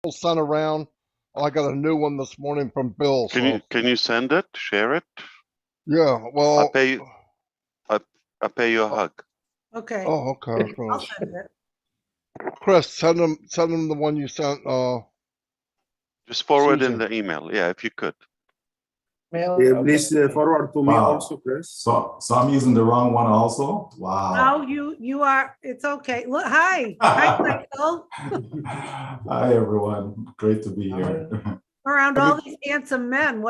sent around. I got a new one this morning from Bill. Can you send it? Share it? Yeah, well, I'll pay you a hug. Okay. Oh, okay. I'll send it. Chris, send him the one you sent. Just forward Susan. in the email. Yeah, if you could. Yeah, Please forward to me also, Chris. So I'm using the wrong one also. Wow. No, you are. It's okay. Look, hi, Michael. Hi everyone. Great to be here. Around all these handsome men,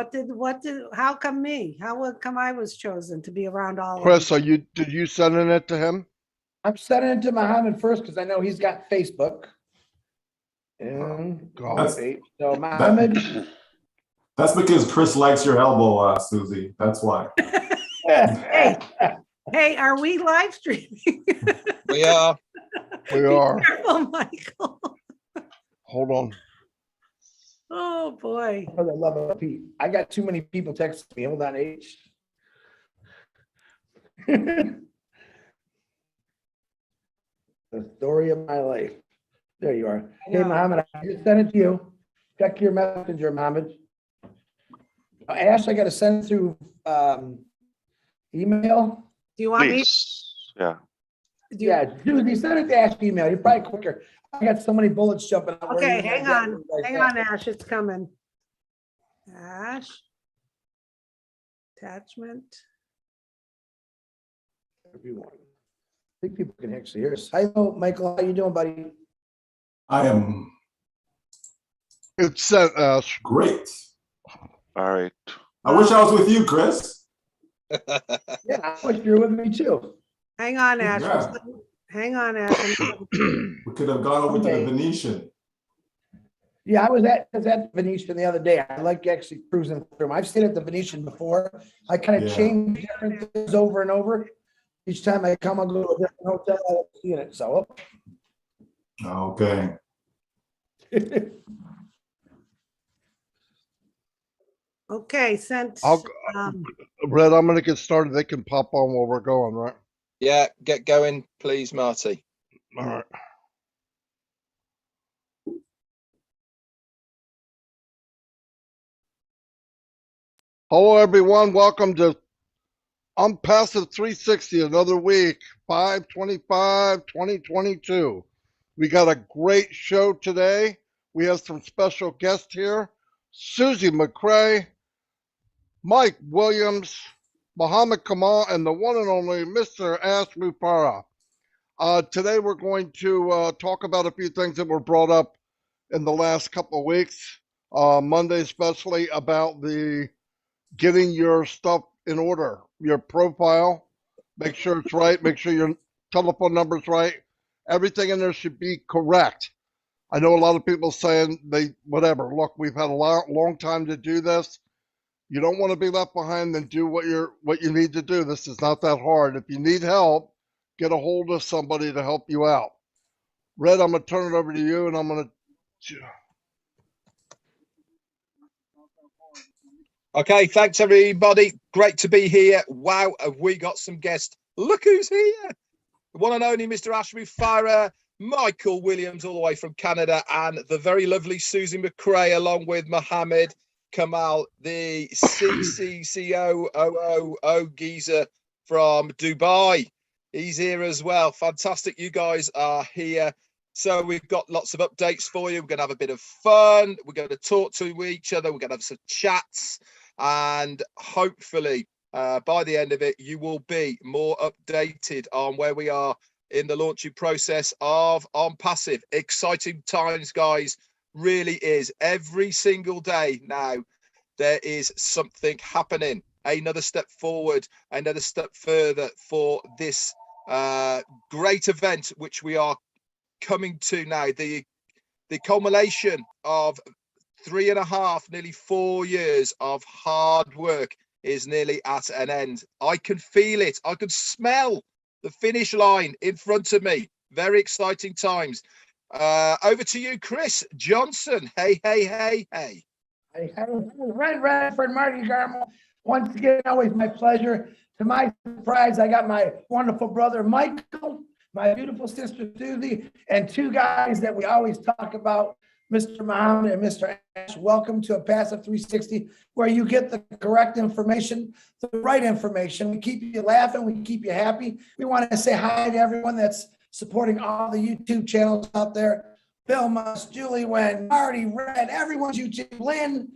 how come me? How come I was chosen to be around all Chris, of them? did you sending it to him? I'm sending it to Muhammad first because I know he's got Facebook. And God. so Muhammad. That's because Chris likes your elbow, Susie. That's why. Hey, are we live streaming? We are. We are. Be careful, Michael. Hold on. Oh boy. For the love of Pete. I got too many people texting me. Hold on, H. The story of my life. There you are. Hey, Muhammad, I just sent it to you. Check your messenger, Muhammad. Ash, I got to send through email. Do you want Please. Yeah. me? Yeah, Susie, send it to Ash email. You're probably quicker. I got so many bullets jumping out. Okay, hang on, Ash, it's coming. Ash. Attachment. Everyone. I think people can actually hear us. Hi, Michael. How you doing, buddy? I am It's sent, Ash. great. All right. I wish I was with you, Chris. Yeah, I wish you were with me too. Hang on, Ash. Yeah. Hang on, Ash. We could have gone over to the Venetian. Yeah, I was at Venetian the other day. I like actually cruising through them. I've stayed at the Venetian before. I kind of change different things over and over. Each time I come, I'll go to a different hotel. I don't see it. So, Okay. Okay, sent. Red, I'm gonna get started. They can pop on while we're going, right? Yeah, get going, please, Marty. All right. Hello, everyone. Welcome to Onpassive 360, another week, 5/25/2022. We got a great show today. We have some special guests here. Susie McCrea, Mike Williams, Muhammad Kamal, and the one and only Mr. Ash Mufareh. Today we're going to talk about a few things that were brought up in the last couple of weeks, Monday especially, about the getting your stuff in order, your profile, make sure it's right, make sure your telephone number's right. Everything in there should be correct. I know a lot of people saying whatever. Look, we've had a long time to do this. You don't want to be left behind, then do what you need to do. This is not that hard. If you need help, get a hold of somebody to help you out. Red, I'm going to turn it over to you, and I'm going to... Okay, thanks everybody. Great to be here. Wow, have we got some guests? Look who's here. The one and only Mr. Ash Mufareh, Michael Williams all the way from Canada, and the very lovely Susie McCrea along with Mohammed Kamal, the CCCOOO geezer from Dubai. He's here as well. Fantastic. You guys are here. So we've got lots of updates for you. We're going to have a bit of fun. We're going to talk to each other. We're going to have some chats. And hopefully, by the end of it, you will be more updated on where we are in the launching process of Onpassive. Exciting times, guys. Really is. Every single day now, there is something happening. Another step forward, another step further for this great event, which we are coming to now. The culmination of 3.5, nearly 4 years of hard work is nearly at an end. I can feel it. I can smell the finish line in front of me. Very exciting times. Over to you, Chris Johnson. Hey. Red Redfurn, Marty Degarmo. Once again, always my pleasure. To my surprise, I got my wonderful brother, Michael, my beautiful sister, Susie, and two guys that we always talk about, Mr. Muhammad and Mr. Ash, welcome to Onpassive 360, where you get the correct information, the right information. We keep you laughing, we keep you happy. We want to say hi to everyone that's supporting all the YouTube channels out there. Bill Mus, Julie Wen, Marty Red, everyone's YouTube, Lynn,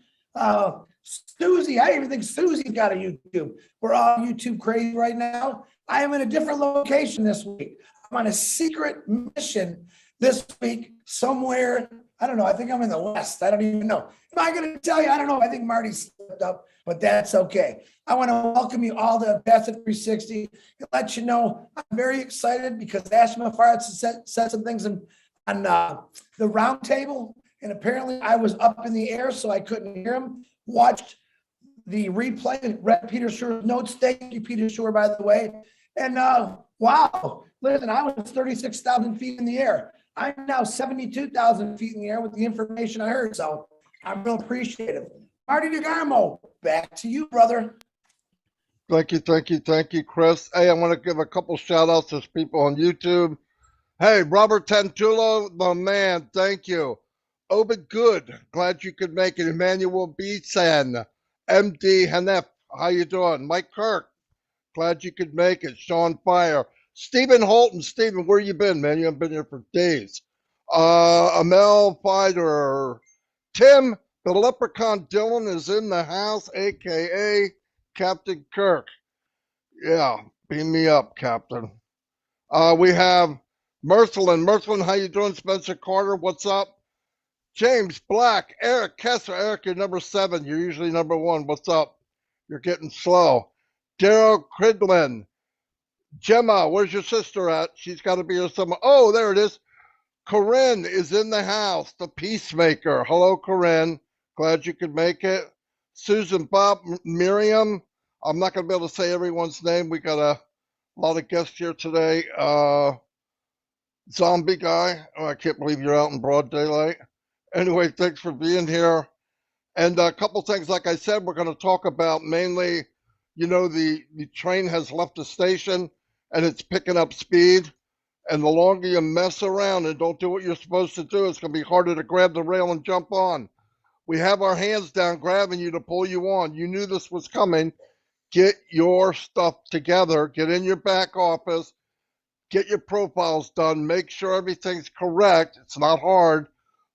Susie. I even think Susie's got a YouTube. We're all YouTube crazy right now. I am in a different location this week. I'm on a secret mission this week somewhere. I don't know. I think I'm in the West. I don't even know. Am I going to tell you? I don't know. I think Marty slipped up, but that's okay. I want to welcome you all to Onpassive 360 and let you know I'm very excited because Ash Mufareh said some things on the round table, and apparently I was up in the air, so I couldn't hear him. Watched the replay, read Peter Schuer's notes. Thank you, Peter Schuer, by the way. And wow, listen, I was 36,000 feet in the air. I'm now 72,000 feet in the air with the information I heard. So I'm real appreciative. Marty Degarmo, back to you, brother. Thank you, Chris. Hey, I want to give a couple shout outs to people on YouTube. Hey, Robert Tantulo, the man, thank you. Obed Good, glad you could make it. Emmanuel Beesan, MD Hanef, how you doing? Mike Kirk, glad you could make it. Sean Fire, Stephen Holton. Stephen, where you been, man? You haven't been here for days. Amel Fighter, Tim, the Leprechaun Dylan is in the house, aka Captain Kirk. Yeah, beam me up, Captain. We have Mercelin. Mercelin, how you doing? Spencer Carter, what's up? James Black, Eric Kessler. Eric, you're number 7. You're usually number 1. What's up? You're getting slow. Daryl Cridlin. Gemma, where's your sister at? She's got to be here somewhere. Oh, there it is. Corinne is in the house, the peacemaker. Hello, Corinne. Glad you could make it. Susan, Bob, Miriam. I'm not going to be able to say everyone's name. We got a lot of guests here today. Zombie guy. Oh, I can't believe you're out in broad daylight. Anyway, thanks for being here. And a couple things, like I said, we're going to talk about mainly, you know, the train has left the station and it's picking up speed. And the longer you mess around and don't do what you're supposed to do, it's going to be harder to grab the rail and jump on. We have our hands down grabbing you to pull you on. You knew this was coming. Get your stuff together. Get in your back office. Get your profiles done. Make sure everything's correct. It's not hard.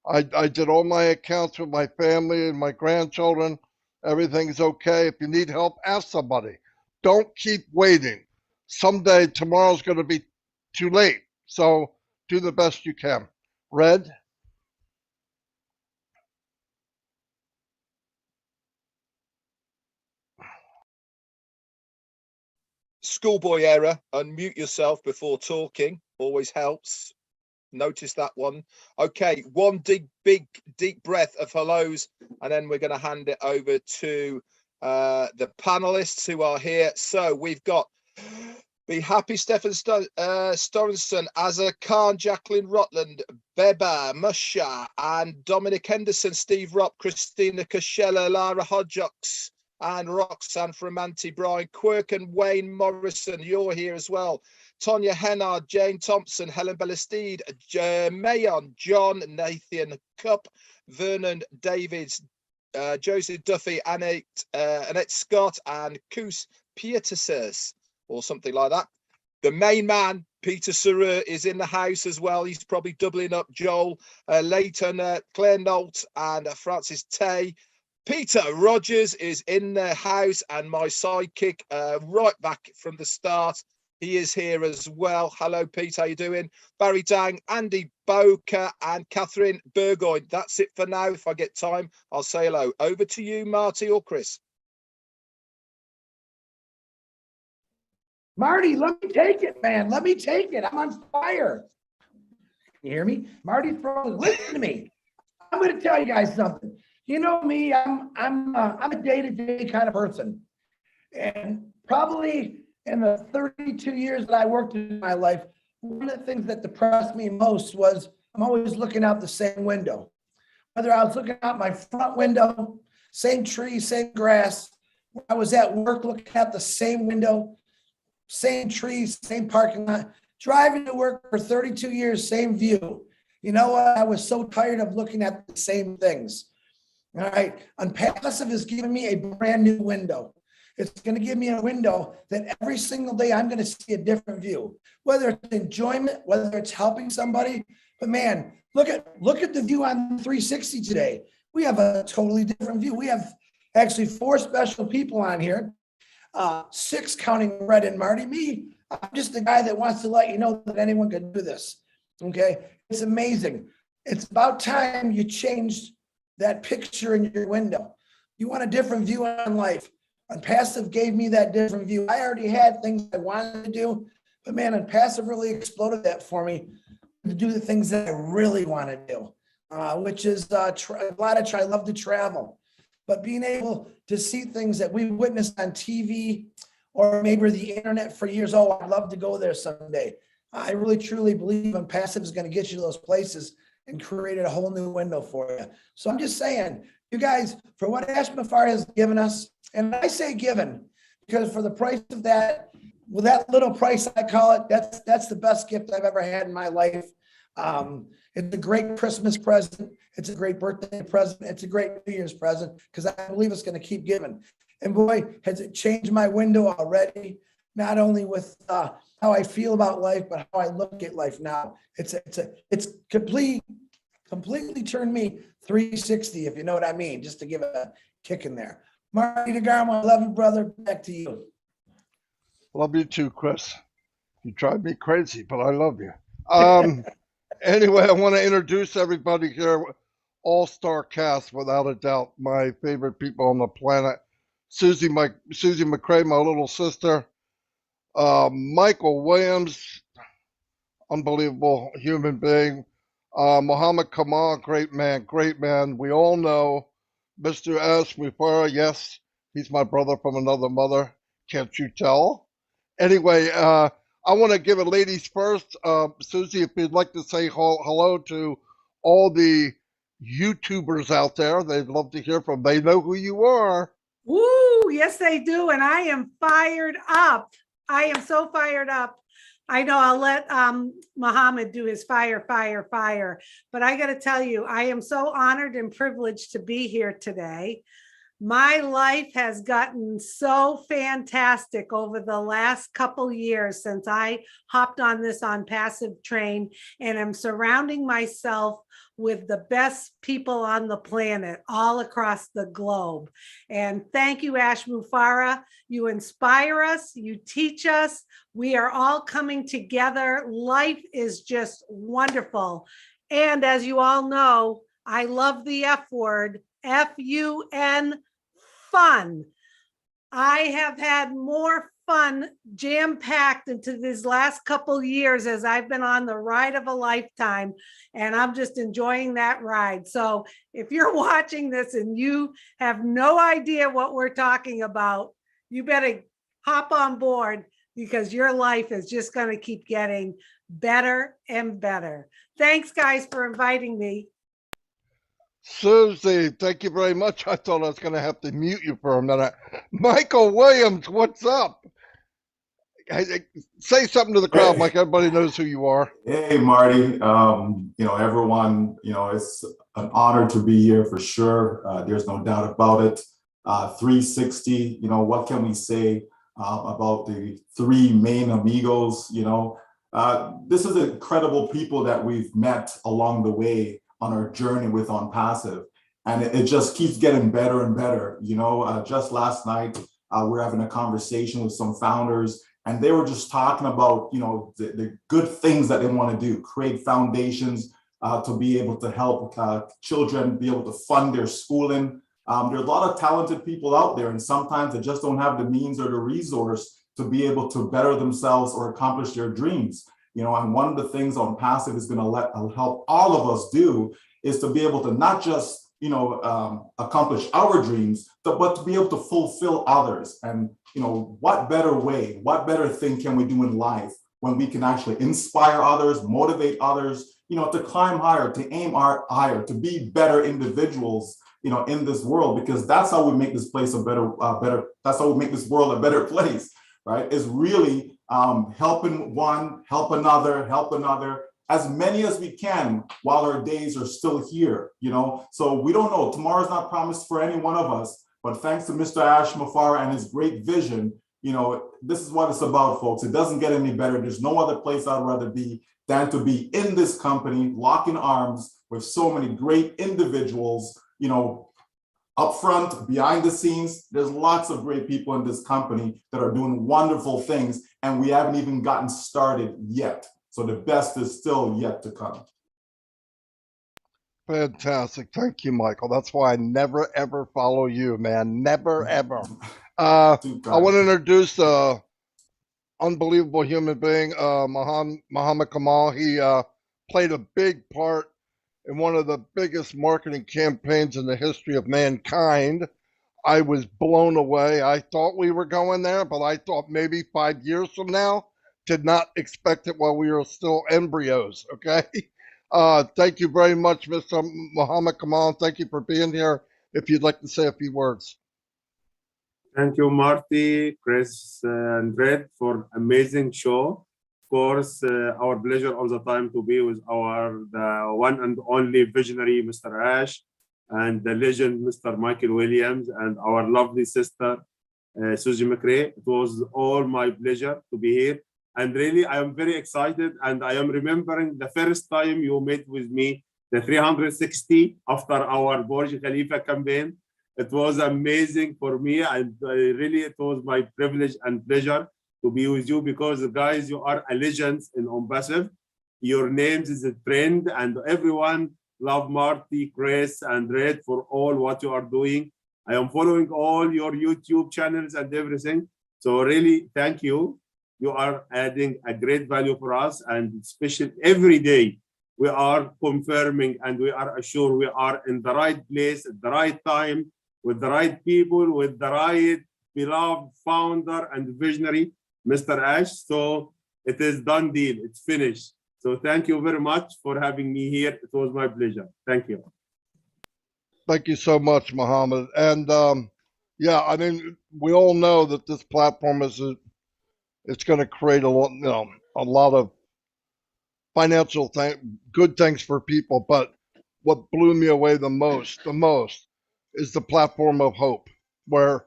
I did all my accounts with my family and my grandchildren. Everything's okay. If you need help, ask somebody. Don't keep waiting. Someday, tomorrow's going to be too late. So do the best you can. Red? Schoolboy error. Unmute yourself before talking. Always helps. Notice that one. Okay, one big deep breath of hellos, and then we're going to hand it over to the panelists who are here. So we've got Be Happy, Stefan Storenson, Azza Khan, Jacqueline Rotland, Beba, Musha, and Dominic Henderson, Steve Ropp, Christina Kashella, Lara Hodjocks, and Roxanne Framanti, Brian Quirk, and Wayne Morrison. You're here as well. Tonya Hennard, Jane Thompson, Helen Bellesteed, Mayon, John, Nathan Cup, Vernon Davids, Joseph Duffy, Annette Scott, and Koos Pieterses, or something like that. The main man, Peter Saru, is in the house as well. He's probably doubling up Joel, Leighton, Claire Nolt, and Francis Tay. Peter Rogers is in the house, and my sidekick right back from the start. He is here as well. Hello, Pete. How you doing? Barry Dang, Andy Boker, and Catherine Burgoyne. That's it for now. If I get time, I'll say hello. Over to you, Marty or Chris. Marty, let me take it, man. Let me take it. I'm on fire. You hear me? Marty's frozen. Listen to me. I'm going to tell you guys something. You know me. I'm a day-to-day kind of person, and probably in the 32 years that I worked in my life, one of the things that depressed me most was I'm always looking out the same window. Whether I was looking out my front window, same tree, same grass. I was at work looking out the same window, same trees, same parking lot. Driving to work for 32 years, same view. You know what? I was so tired of looking at the same things. All right. Onpassive is giving me a brand new window. It's going to give me a window that every single day I'm going to see a different view, whether it's enjoyment, whether it's helping somebody. But man, look at the view on 360 today. We have a totally different view. We have actually 4 special people on here, 6 counting Red and Marty. Me, I'm just the guy that wants to let you know that anyone can do this. Okay, it's amazing. It's about time you changed that picture in your window. You want a different view on life. Onpassive gave me that different view. I already had things I wanted to do, but man, Onpassive really exploded that for me to do the things that I really want to do, which is I love to travel, but being able to see things that we witnessed on TV or maybe the internet for years. Oh, I'd love to go there someday. I really truly believe Onpassive is going to get you to those places and created a whole new window for you. So I'm just saying, you guys, for what Ash Mufareh has given us, and I say given, because for the price of that, with that little price, I call it, that's the best gift I've ever had in my life. It's a great Christmas present. It's a great birthday present. It's a great New Year's present, because I believe it's going to keep giving. And boy, has it changed my window already, not only with how I feel about life, but how I look at life now. It's completely turned me 360, if you know what I mean, just to give a kick in there. Marty Degarmo, I love you, brother. Back to you. Love you too, Chris. You drive me crazy, but I love you. Anyway, I want to introduce everybody here. All-star cast, without a doubt. My favorite people on the planet. Susie McCrea, my little sister. Michael Williams, unbelievable human being. Muhammad Kamal, great man. We all know Mr. Ash Mufareh. Yes, he's my brother from another mother. Can't you tell? Anyway, I want to give it ladies first. Susie, if you'd like to say hello to all the YouTubers out there, they'd love to hear from. They know who you are. Woo, yes, they do. And I am fired up. I am so fired up. I know I'll let Muhammad do his fire. But I got to tell you, I am so honored and privileged to be here today. My life has gotten so fantastic over the last couple years since I hopped on this Onpassive train, and I'm surrounding myself with the best people on the planet all across the globe. And thank you, Ash Mufareh. You inspire us, you teach us. We are all coming together. Life is just wonderful. And as you all know, I love the F word, F-U-N, fun. I have had more fun jam-packed into these last couple years as I've been on the ride of a lifetime, and I'm just enjoying that ride. So if you're watching this and you have no idea what we're talking about, you better hop on board, because your life is just going to keep getting better and better. Thanks, guys, for inviting me. Susie, thank you very much. I thought I was going to have to mute you for a minute. Michael Williams, what's up? Say something to the crowd, Mike. Everybody knows who you are. Hey, Marty. Everyone, it's an honor to be here for sure. There's no doubt about it. 360, what can we say about the 3 main amigos? This is incredible people that we've met along the way on our journey with Onpassive, and it just keeps getting better and better. Just last night, we're having a conversation with some founders, and they were just talking about, the good things that they want to do, create foundations to be able to help children be able to fund their schooling. There's a lot of talented people out there, and sometimes they just don't have the means or the resource to be able to better themselves or accomplish their dreams. And one of the things Onpassive is going to help all of us do is to be able to not just, accomplish our dreams, but to be able to fulfill others. And, what better way, what better thing can we do in life when we can actually inspire others, motivate others, to climb higher, to aim higher, to be better individuals, in this world, because that's how we make this place that's how we make this world a better place, right? Is really helping one, help another, as many as we can while our days are still here, you know? So we don't know, tomorrow's not promised for any one of us, but thanks to Mr. Ash Mufareh and his great vision, you know, this is what it's about, folks. It doesn't get any better. There's no other place I'd rather be than to be in this company, locking arms with so many great individuals, you know, up front, behind the scenes. There's lots of great people in this company that are doing wonderful things, and we haven't even gotten started yet. So the best is still yet to come. Fantastic. Thank you, Michael. That's why I never, ever follow you, man. Never, ever. I want to introduce a unbelievable human being, Muhammad Kamal. He played a big part in one of the biggest marketing campaigns in the history of mankind. I was blown away. I thought we were going there, but I thought maybe 5 years from now. Did not expect it while we were still embryos, okay? Thank you very much, Mr. Muhammad Kamal. Thank you for being here. If you'd like to say a few words. Thank you, Marty, Chris, and Red for amazing show. Of course, our pleasure all the time to be with the one and only visionary, Mr. Ash, and the legend, Mr. Michael Williams, and our lovely sister, Susie McCrea. It was all my pleasure to be here. And really, I am very excited. And I am remembering the first time you met with me, the 360 after our Burj Khalifa campaign. It was amazing for me. And really, it was my privilege and pleasure to be with you because, guys, you are a legend in Onpassive. Your names is a trend, and everyone love Marty, Chris, and Red for all what you are doing. I am following all your YouTube channels and everything. So really, thank you. You are adding a great value for us, and especially every day we are confirming and we are assured we are in the right place at the right time with the right people, with the right beloved founder and visionary, Mr. Ash. So it is done deal. It's finished. So thank you very much for having me here. It was my pleasure. Thank you. Thank you so much, Muhammad. And yeah, I mean, we all know that this platform it's going to create a lot of financial good things for people. But what blew me away the most is the platform of hope, where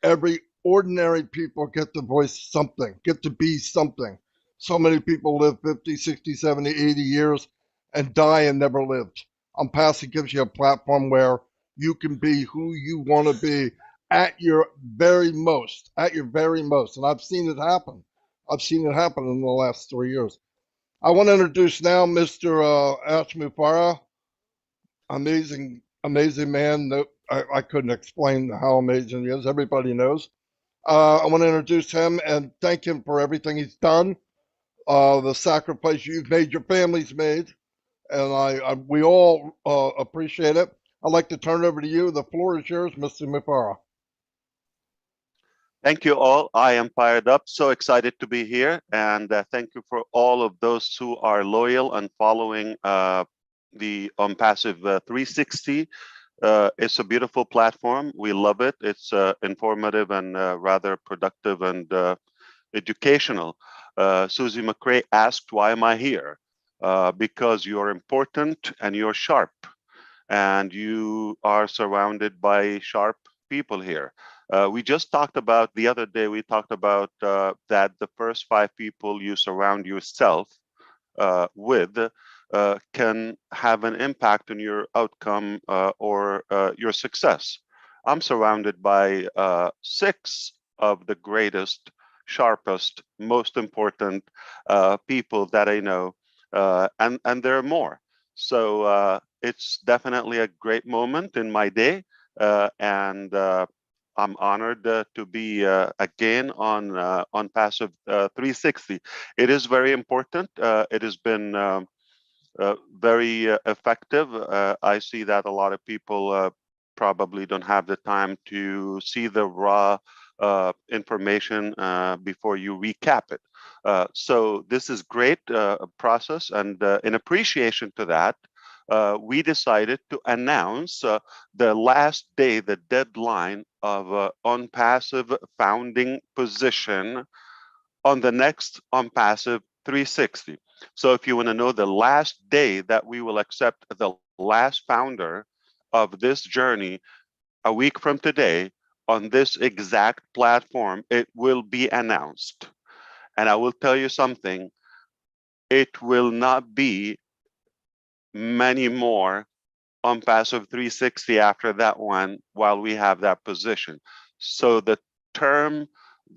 every ordinary people get to voice something, get to be something. So many people live 50, 60, 70, 80 years and die and never lived. Onpassive gives you a platform where you can be who you want to be at your very most, And I've seen it happen. I've seen it happen in the last 3 years. I want to introduce now Mr. Ash Mufareh. Amazing man. I couldn't explain how amazing he is. Everybody knows. I want to introduce him and thank him for everything he's done, the sacrifice you've made, your family's made, and we all appreciate it. I'd like to turn it over to you. The floor is yours, Mr. Mufareh. Thank you all. I am fired up, so excited to be here. And thank you for all of those who are loyal and following the Onpassive 360. It's a beautiful platform. We love it. It's informative and rather productive and educational. Susie McCrea asked, why am I here? Because you're important and you're sharp. And you are surrounded by sharp people here. We just talked about, the other day, we talked about that the first 5 people you surround yourself with can have an impact on your outcome or your success. I'm surrounded by 6 of the greatest, sharpest, most important people that I know, and there are more. So it's definitely a great moment in my day, and I'm honored to be again on Onpassive 360. It is very important. It has been very effective. I see that a lot of people probably don't have the time to see the raw information before you recap it. So this is great process, and in appreciation to that, we decided to announce the last day, the deadline of Onpassive founding position on the next Onpassive 360. So if you want to know the last day that we will accept the last founder of this journey, a week from today, on this exact platform, it will be announced. And I will tell you something, it will not be many more Onpassive 360 after that one while we have that position. So the term,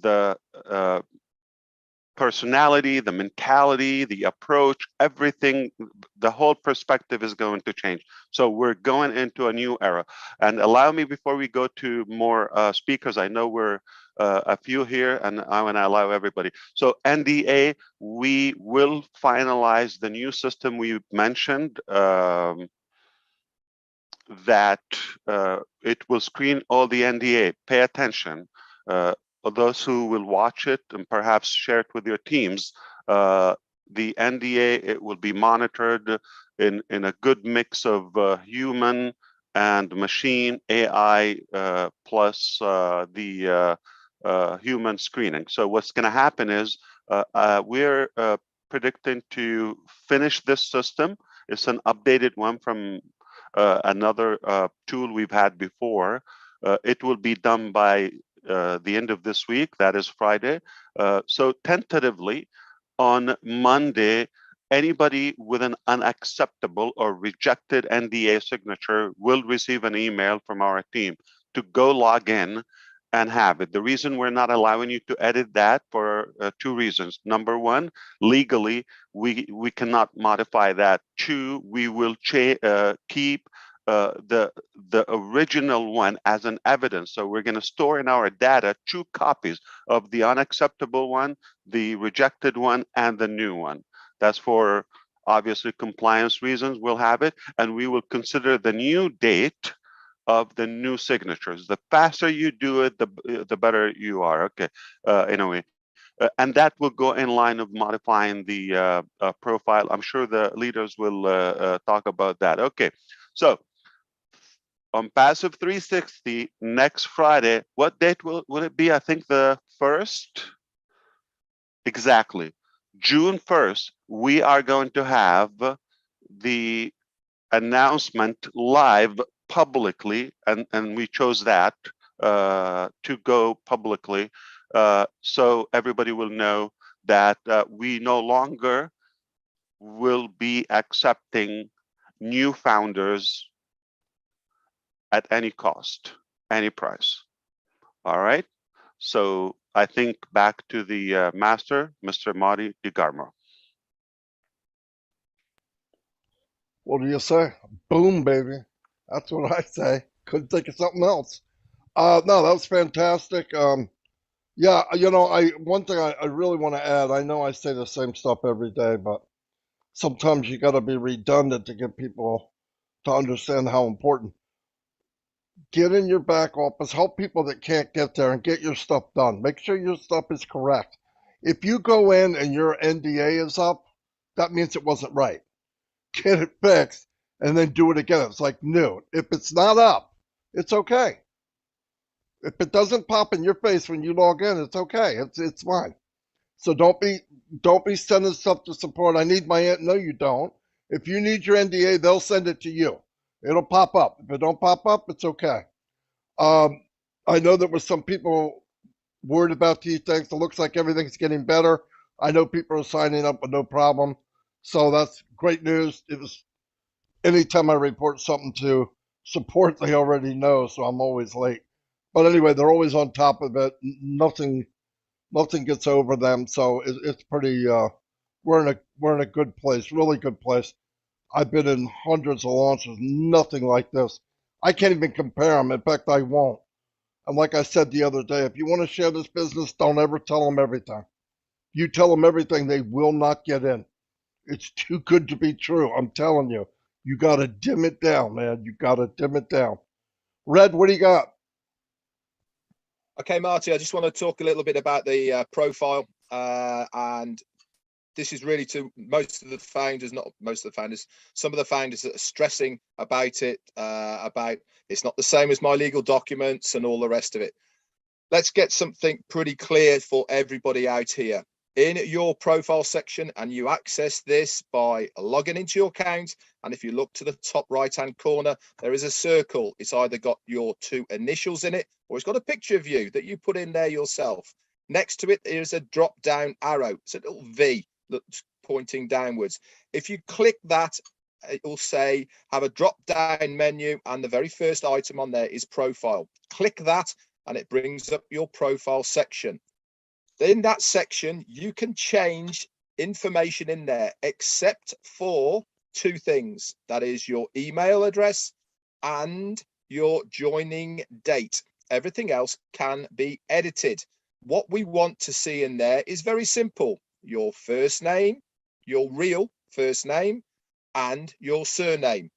the personality, the mentality, the approach, everything, the whole perspective is going to change. So we're going into a new era. And allow me, before we go to more speakers, I know we're a few here, and I want to allow everybody. So NDA, we will finalize the new system we mentioned, that it will screen all the NDA. Pay attention. Those who will watch it and perhaps share it with your teams, the NDA, it will be monitored in a good mix of human and machine AI plus the human screening. So what's going to happen is we're predicting to finish this system. It's an updated one from another tool we've had before. It will be done by the end of this week, that is Friday. So tentatively, on Monday, anybody with an unacceptable or rejected NDA signature will receive an email from our team to go log in and have it. The reason we're not allowing you to edit that for two reasons. Number one, legally, we cannot modify that. Two, we will keep the original one as an evidence. So we're going to store in our data 2 copies of the unacceptable one, the rejected one, and the new one. That's for obviously compliance reasons. We'll have it, and we will consider the new date of the new signatures. The faster you do it, the better you are. Okay, anyway. And that will go in line of modifying the profile. I'm sure the leaders will talk about that. Okay, so Onpassive 360 next Friday. What date will it be? I think the 1st. Exactly. June 1st, we are going to have the announcement live publicly, and we chose that to go publicly, so everybody will know that we no longer will be accepting new founders at any cost, any price. All right. So I think back to the master, Mr. Marty Degarmo. What do you say? Boom, baby. That's what I say. Couldn't think of something else. No, that was fantastic. Yeah, you know, one thing I really want to add, I know I say the same stuff every day, but sometimes you got to be redundant to get people to understand how important. Get in your back office, help people that can't get there, and get your stuff done. Make sure your stuff is correct. If you go in and your NDA is up, that means it wasn't right. Get it fixed and then do it again. It's like new. If it's not up, it's okay. If it doesn't pop in your face when you log in, it's okay. It's fine. So don't be sending stuff to support. I need my no, you don't. If you need your NDA, they'll send it to you. It'll pop up. If it don't pop up, it's okay. I know there were some people worried about these things. It looks like everything's getting better. I know people are signing up with no problem. So that's great news. It was anytime I report something to support, they already know, so I'm always late. But anyway, they're always on top of it. Nothing gets over them. So it's pretty. We're in a good place, really good place. I've been in hundreds of launches, nothing like this. I can't even compare them. In fact, I won't. And like I said the other day, if you want to share this business, don't ever tell them everything. You tell them everything, they will not get in. It's too good to be true. I'm telling you. You got to dim it down, man. You got to dim it down. Red, what do you got? Okay, Marty, I just want to talk a little bit about the profile. And this is really to most of the founders, not most of the founders, some of the founders that are stressing about it, about it's not the same as my legal documents and all the rest of it. Let's get something pretty clear for everybody out here. in your profile section, and you access this by logging into your account. And if you look to the top right hand corner, there is a circle. It's either got your 2 initials in it, or it's got a picture of you that you put in there yourself. Next to it, there's a drop down arrow. It's a little V that's pointing downwards. If you click that, it will say have a drop down menu, and the very first item on there is profile. Click that and it brings up your profile section. In that section, you can change information in there, except for 2 things. That is your email address and your joining date. Everything else can be edited. What we want to see in there is very simple. Your first name, your real first name, and your surname.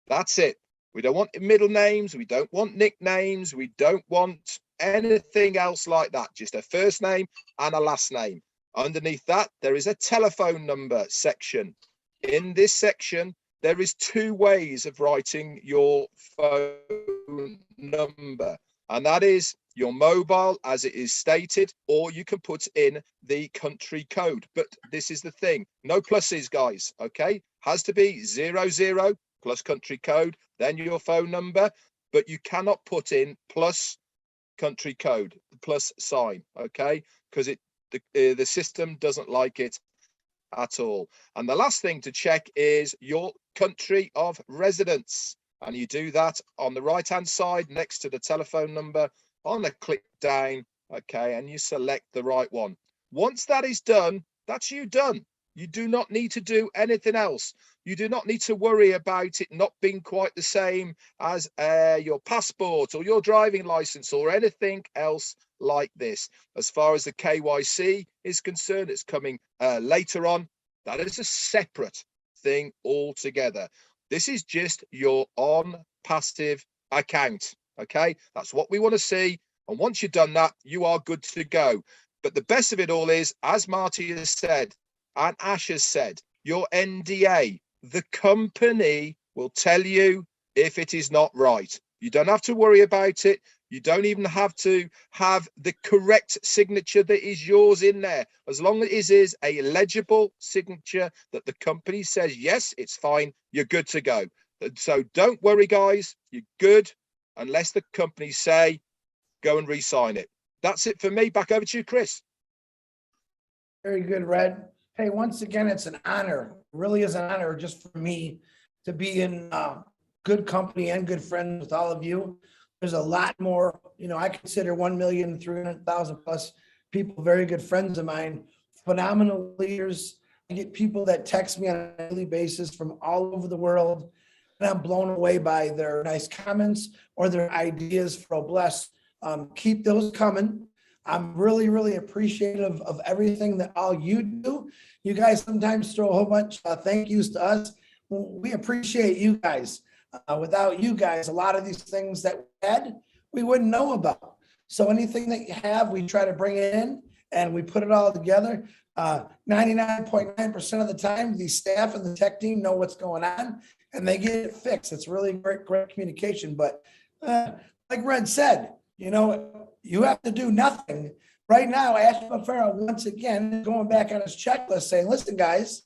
That's it. We don't want middle names. We don't want nicknames. We don't want anything else like that. Just a first name and a last name. Underneath that, there is a telephone number section. In this section, there is 2 ways of writing your phone number, and that is your mobile, as it is stated, or you can put in the country code. But this is the thing, no pluses, guys. Okay, has to be 00 plus country code, then your phone number, but you cannot put in plus country code, plus sign, okay, because the system doesn't like it at all. And the last thing to check is your country of residence, and you do that on the right hand side next to the telephone number on the click down, okay, and you select the right one. Once that is done, that's you done. You do not need to do anything else. You do not need to worry about it not being quite the same as your passport or your driving license or anything else like this. As far as the KYC is concerned, it's coming later on. That is a separate thing altogether. This is just your Onpassive account. Okay, that's what we want to see. And once you've done that, you are good to go. But the best of it all is, as Marty has said, and Ash has said, your NDA, the company will tell you if it is not right. You don't have to worry about it. You don't even have to have the correct signature that is yours in there. As long as it is a legible signature that the company says, yes, it's fine, you're good to go. So don't worry, guys, you're good, unless the company say, go and re-sign it. That's it for me. Back over to you, Chris. Very good, Red. Hey, once again, it's an honor. It really is an honor just for me to be in good company and good friends with all of you. There's a lot more, I consider 1,300,000 plus people very good friends of mine, phenomenal leaders. I get people that text me on a daily basis from all over the world, and I'm blown away by their nice comments or their ideas for Bless. Keep those coming. I'm really, really appreciative of everything that all you do. You guys sometimes throw a whole bunch of thank yous to us. We appreciate you guys. Without you guys, a lot of these things that we had, we wouldn't know about. So anything that you have, we try to bring it in and we put it all together. 99.9% of the time, the staff and the tech team know what's going on and they get it fixed. It's really great communication. But like Red said, you have to do nothing. Right now, Ash Mufareh, once again, going back on his checklist saying, listen, guys,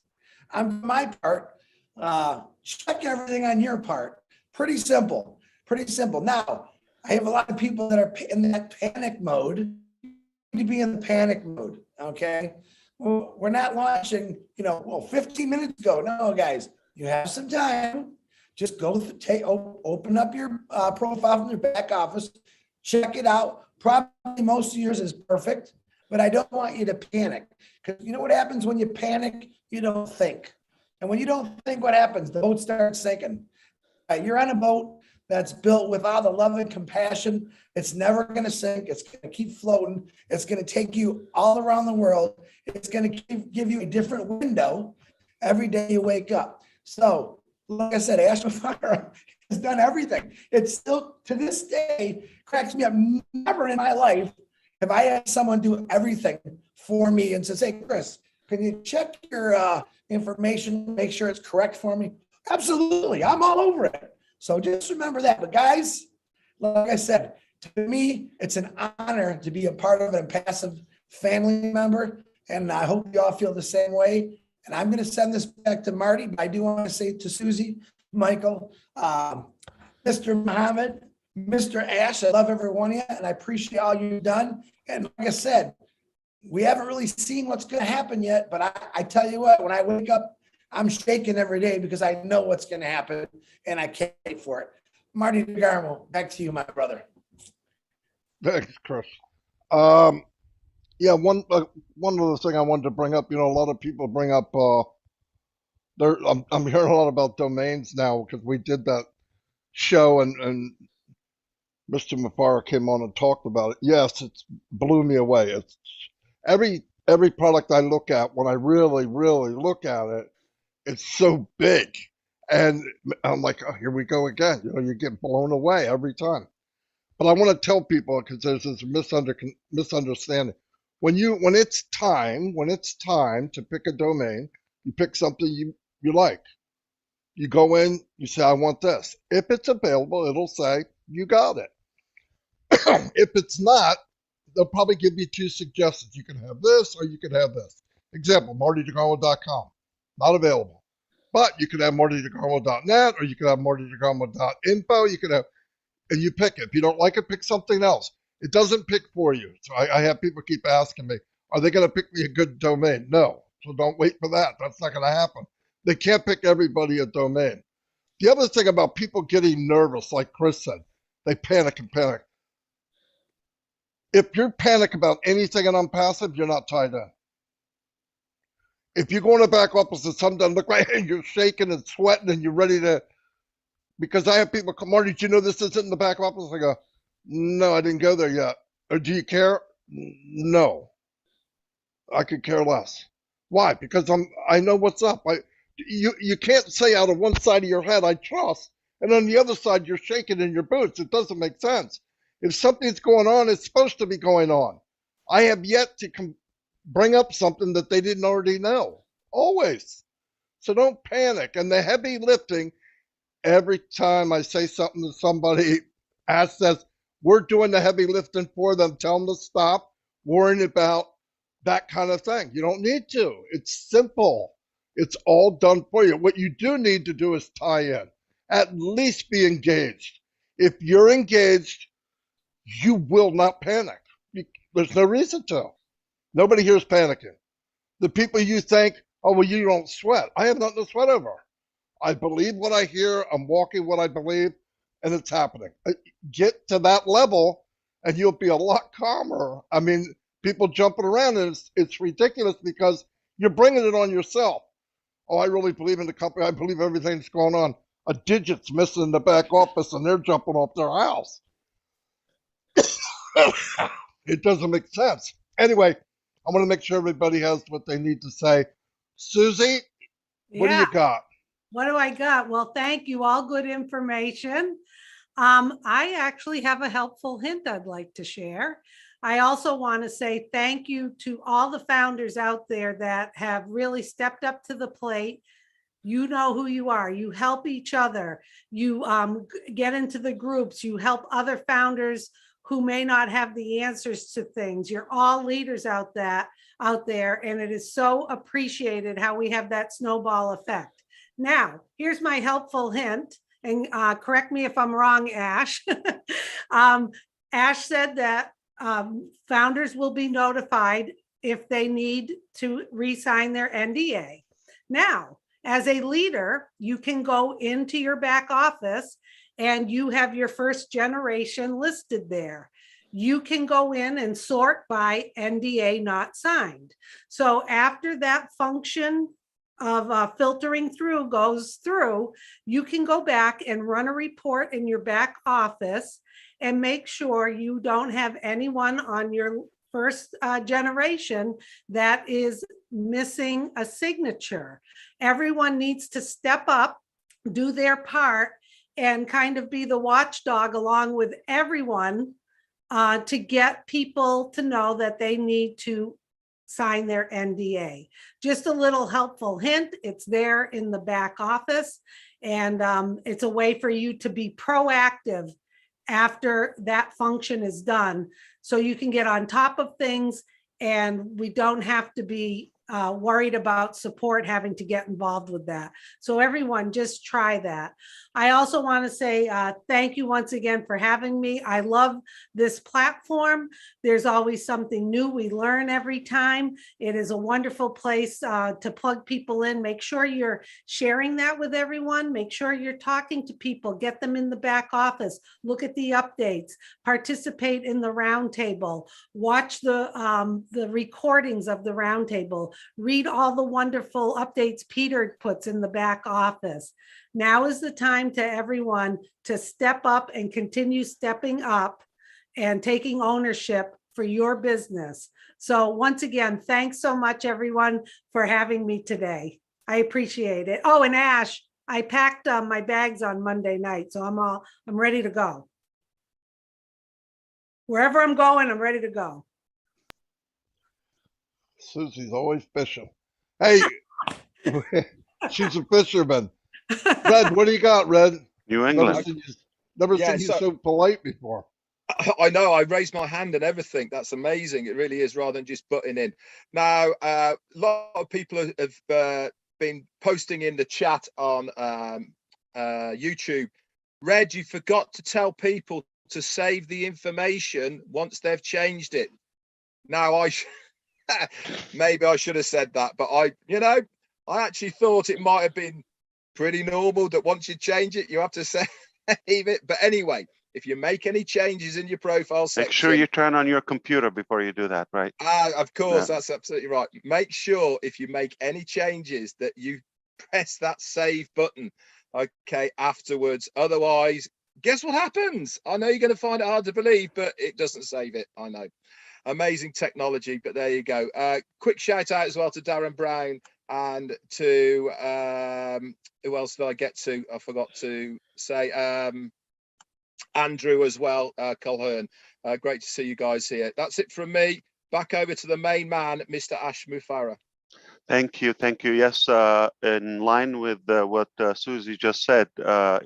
I'm my part. Check everything on your part. Pretty simple. Now, I have a lot of people that are in that panic mode. You need to be in the panic mode, okay? Well, we're not launching, 15 minutes ago. No, guys, you have some time. Just go open up your profile from your back office, check it out. Probably most of yours is perfect, but I don't want you to panic, because you know what happens when you panic? You don't think. And when you don't think, what happens? The boat starts sinking. You're on a boat that's built with all the love and compassion. It's never going to sink. It's going to keep floating. It's going to take you all around the world. It's going to give you a different window every day you wake up. So, like I said, Ash Mufareh has done everything. It's still, to this day, cracks me up. Never in my life have I had someone do everything for me and says, hey, Chris, can you check your information, make sure it's correct for me? Absolutely. I'm all over it. So just remember that. But guys, like I said, to me, it's an honor to be a part of an Onpassive family member. And I hope you all feel the same way. And I'm going to send this back to Marty, but I do want to say to Susie, Michael, Mr. Muhammad, Mr. Ash, I love every one of you, and I appreciate all you've done. And like I said, we haven't really seen what's going to happen yet, but I tell you what, when I wake up, I'm shaking every day because I know what's going to happen, and I can't wait for it. Marty Degarmo, back to you, my brother. Thanks, Chris. Yeah, one other thing I wanted to bring up. You know, a lot of people bring up. I'm hearing a lot about domains now because we did that show and Mr. Mufareh came on and talked about it. Yes, it blew me away. It's every product I look at, when I really look at it, it's so big, and I'm like, oh, here we go again. You know, you get blown away every time. But I want to tell people, because there's this misunderstanding. When it's time to pick a domain, you pick something you like. You go in, you say, I want this. If it's available, it'll say, you got it. If it's not, they'll probably give you two suggestions. You can have this or you can have this. Example, martydegarmo.com, not available. But you could have martydegarmo.net or you could have martydegarmo.info. You could have, and you pick it. If you don't like it, pick something else. It doesn't pick for you. So I have people keep asking me, are they going to pick me a good domain? No. So don't wait for that. That's not going to happen. They can't pick everybody a domain. The other thing about people getting nervous, like Chris said, they panic and panic. If you're panic about anything in Onpassive, you're not tied in. If you go in the back office and something doesn't look right and you're shaking and sweating and you're ready to, because I have people come, Marty, did you know this isn't in the back office? I go, no, I didn't go there yet. Or do you care? No, I could care less. Why? Because I know what's up. You can't say out of one side of your head, I trust, and on the other side, you're shaking in your boots. It doesn't make sense. If something's going on, it's supposed to be going on. I have yet to bring up something that they didn't already know, always. So don't panic. And the heavy lifting, every time I say something to somebody, Ash says, we're doing the heavy lifting for them. Tell them to stop worrying about that kind of thing. You don't need to. It's simple. It's all done for you. What you do need to do is tie in. At least be engaged. If you're engaged, you will not panic. There's no reason to. Nobody here is panicking. The people you think, oh, well, you don't sweat. I have nothing to sweat over. I believe what I hear. I'm walking what I believe, and it's happening. Get to that level, and you'll be a lot calmer. I mean, people jumping around, and it's ridiculous because you're bringing it on yourself. Oh, I really believe in the company. I believe everything's going on. A digit's missing in the back office, and they're jumping off their house. It doesn't make sense. Anyway, I want to make sure everybody has what they need to say. Susie, what do you got? What do I got? Well, thank you. All good information. I actually have a helpful hint I'd like to share. I also want to say thank you to all the founders out there that have really stepped up to the plate. You know who you are. You help each other. You get into the groups. You help other founders who may not have the answers to things. You're all leaders out there, and it is so appreciated how we have that snowball effect. Now, here's my helpful hint, and correct me if I'm wrong, Ash. Ash said that founders will be notified if they need to re-sign their NDA. Now, as a leader, you can go into your back office and you have your first generation listed there. You can go in and sort by NDA not signed. So after that function of filtering through goes through, you can go back and run a report in your back office and make sure you don't have anyone on your first generation that is missing a signature. Everyone needs to step up, do their part, and kind of be the watchdog along with everyone to get people to know that they need to sign their NDA. Just a little helpful hint, it's there in the back office, and it's a way for you to be proactive after that function is done, so you can get on top of things and we don't have to be worried about support having to get involved with that. So everyone, just try that. I also want to say thank you once again for having me. I love this platform. There's always something new. We learn every time. It is a wonderful place to plug people in. Make sure you're sharing that with everyone. Make sure you're talking to people. Get them in the back office. Look at the updates. Participate in the roundtable. Watch the recordings of the roundtable. Read all the wonderful updates Peter puts in the back office. Now is the time to everyone to step up and continue stepping up and taking ownership for your business. So once again, thanks so much, everyone, for having me today. I appreciate it. Oh, and Ash, I packed my bags on Monday night, so I'm ready to go. Wherever I'm going, I'm ready to go. Susie's always fishing. Hey, she's a fisherman. Red, what do you got, Red? New Never England. seen you so polite before. I know, I raised my hand and everything. That's amazing. It really is, rather than just butting in. Now, a lot of people have been posting in the chat on YouTube. Red, you forgot to tell people to save the information once they've changed it. Now, maybe I should have said that, but I actually thought it might have been pretty normal that once you change it, you have to save it. But anyway, if you make any changes in your profile section, make sure you turn on your computer before you do that, right? Of course, that's absolutely right. Make sure if you make any changes that you press that save button, okay, afterwards. Otherwise, guess what happens? I know you're going to find it hard to believe, but it doesn't save it. I know. Amazing technology, but there you go. Quick shout out as well to Darren Brown and to who else did I get to? I forgot to say Andrew as well, Colhern. Great to see you guys here. That's it from me. Back over to the main man, Mr. Ash Mufareh. Thank you. Yes, in line with what Susie just said,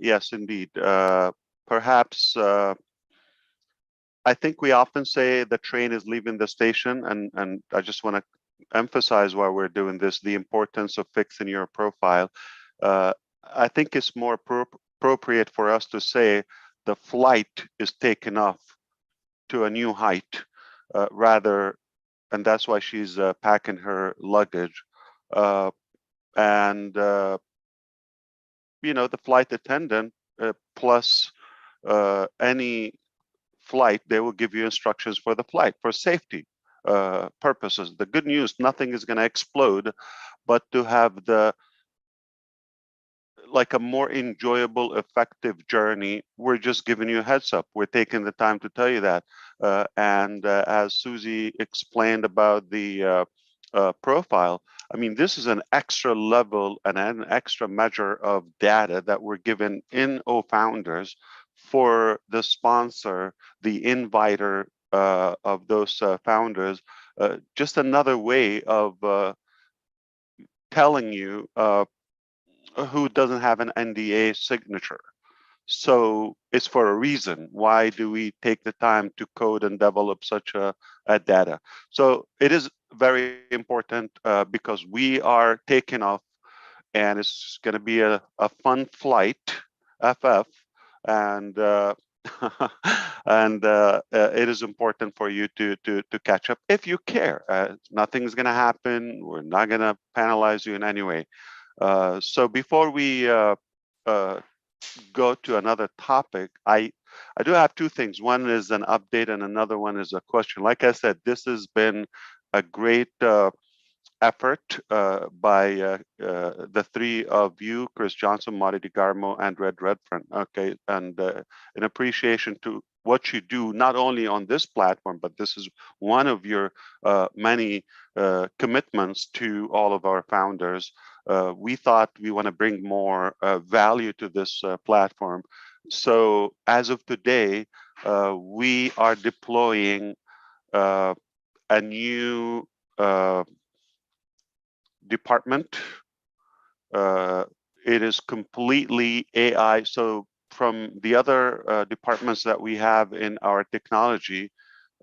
yes, indeed. Perhaps I think we often say the train is leaving the station, and I just want to emphasize while we're doing this, the importance of fixing your profile. I think it's more appropriate for us to say the flight is taken off to a new height, and that's why she's packing her luggage. The flight attendant plus any flight, they will give you instructions for the flight for safety purposes. The good news, nothing is going to explode, but to have a more enjoyable, effective journey, we're just giving you a heads up. We're taking the time to tell you that. As Susie explained about the profile, I mean, this is an extra level and an extra measure of data that we're given in OFounders for the sponsor, the inviter of those founders. Just another way of telling you who doesn't have an NDA signature. So it's for a reason. Why do we take the time to code and develop such a data? So it is very important because we are taking off, and it's going to be a fun flight, FF, and it is important for you to catch up if you care. Nothing's going to happen. We're not going to penalize you in any way. So before we go to another topic, I do have two things. One is an update and another one is a question. Like I said, this has been a great effort by the three of you, Chris Johnson, Marty Degarmo, and Red Redfurn. Okay, and in appreciation to what you do, not only on this platform, but this is one of your many commitments to all of our founders. We thought we want to bring more value to this platform. So as of today, we are deploying a new department. It is completely AI. So from the other departments that we have in our technology,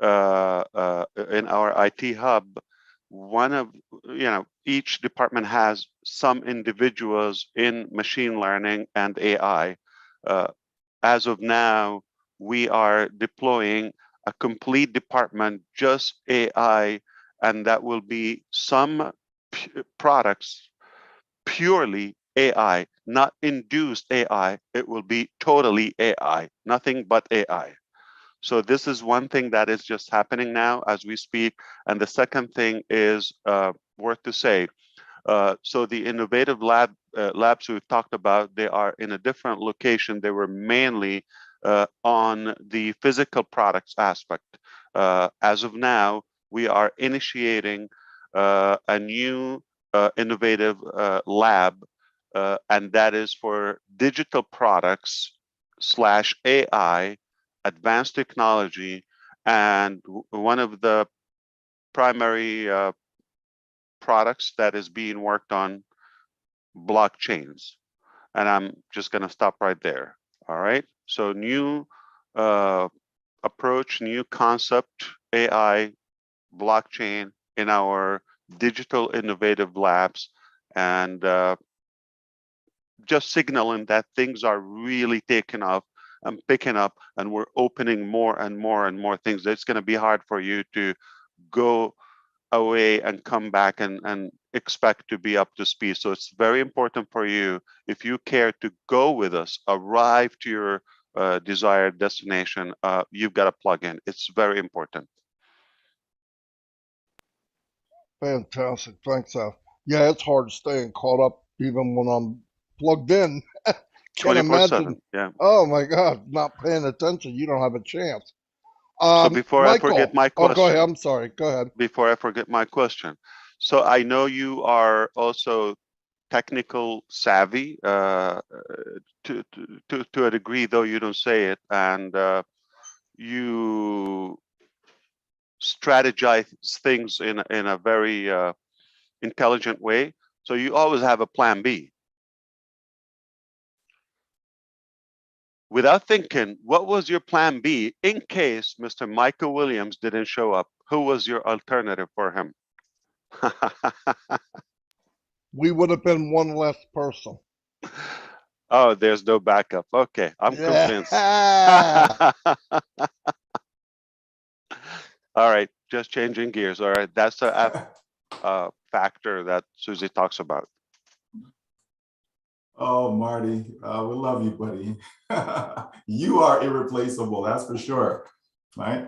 in our IT hub, one of, each department has some individuals in machine learning and AI. As of now, we are deploying a complete department, just AI, and that will be some products purely AI, not induced AI. It will be totally AI, nothing but AI. So this is one thing that is just happening now as we speak. And the second thing is worth to say. So the innovative labs we've talked about, they are in a different location. They were mainly on the physical products aspect. As of now, we are initiating a new innovative lab, and that is for digital products / AI, advanced technology, and one of the primary products that is being worked on, blockchains. And I'm just going to stop right there. All right. So new approach, new concept, AI, blockchain in our digital innovative labs, and just signaling that things are really taking off and picking up, and we're opening more and more and more things. It's going to be hard for you to go away and come back and expect to be up to speed. So it's very important for you, if you care to go with us, arrive to your desired destination, you've got to plug in. It's very important. Fantastic. Thanks, Al. Yeah, it's hard staying caught up even when I'm plugged in. Can't 24/7. imagine. Yeah. Oh my God, not paying attention. You don't have a chance. So before I forget my question. Oh, go ahead. I'm sorry. Go ahead. Before I forget my question. So I know you are also technical savvy to a degree, though you don't say it, and you strategize things in a very intelligent way. So you always have a plan B. Without thinking, what was your plan B in case Mr. Michae Williams didn't show up? Who was your alternative for him? We would have been one less person. Oh, there's no backup. Okay, I'm convinced. All right, just changing gears. All right, that's a factor that Susie talks about. Oh, Marty, we love you, buddy. You are irreplaceable, that's for sure. Right?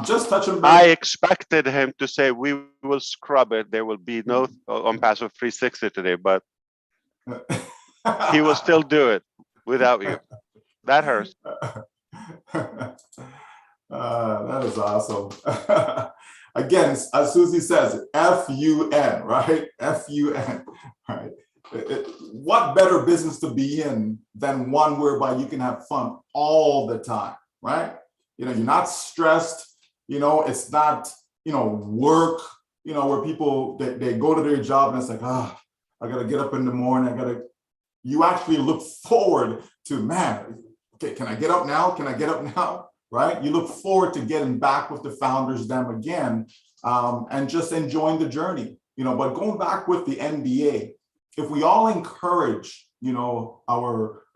Just touching base. I expected him to say we will scrub it. There will be no Onpassive 360 today, but he will still do it without you. That hurts. That is awesome. Again, as Susie says, F-U-N, right? F-U-N, right? What better business to be in than one whereby you can have fun all the time, right? You're not stressed, it's not, work, where people, they go to their job and it's like, I got to get up in the morning. You actually look forward to, man, okay, can I get up now? Can I get up now? Right? You look forward to getting back with the founders, them again, and just enjoying the journey, but going back with the NDA, if we all encourage,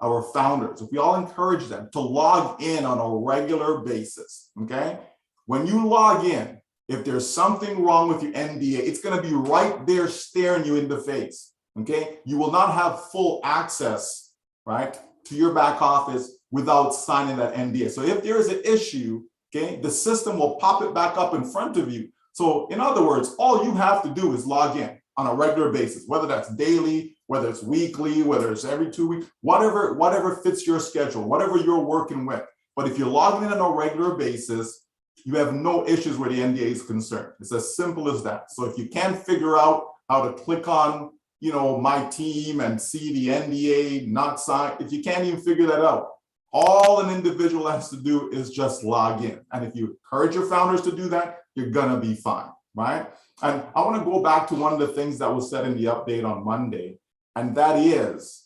our founders, if we all encourage them to log in on a regular basis, okay? When you log in, if there's something wrong with your NDA, it's going to be right there staring you in the face, okay? You will not have full access, right, to your back office without signing that NDA. So if there is an issue, okay, the system will pop it back up in front of you. So in other words, all you have to do is log in on a regular basis, whether that's daily, whether it's weekly, whether it's every 2 weeks, whatever fits your schedule, whatever you're working with. But if you're logging in on a regular basis, you have no issues where the NDA is concerned. It's as simple as that. So if you can't figure out how to click on, my team and see the NDA not signed, if you can't even figure that out, all an individual has to do is just log in. And if you encourage your founders to do that, you're gonna be fine, right? And I want to go back to one of the things that was said in the update on Monday, and that is,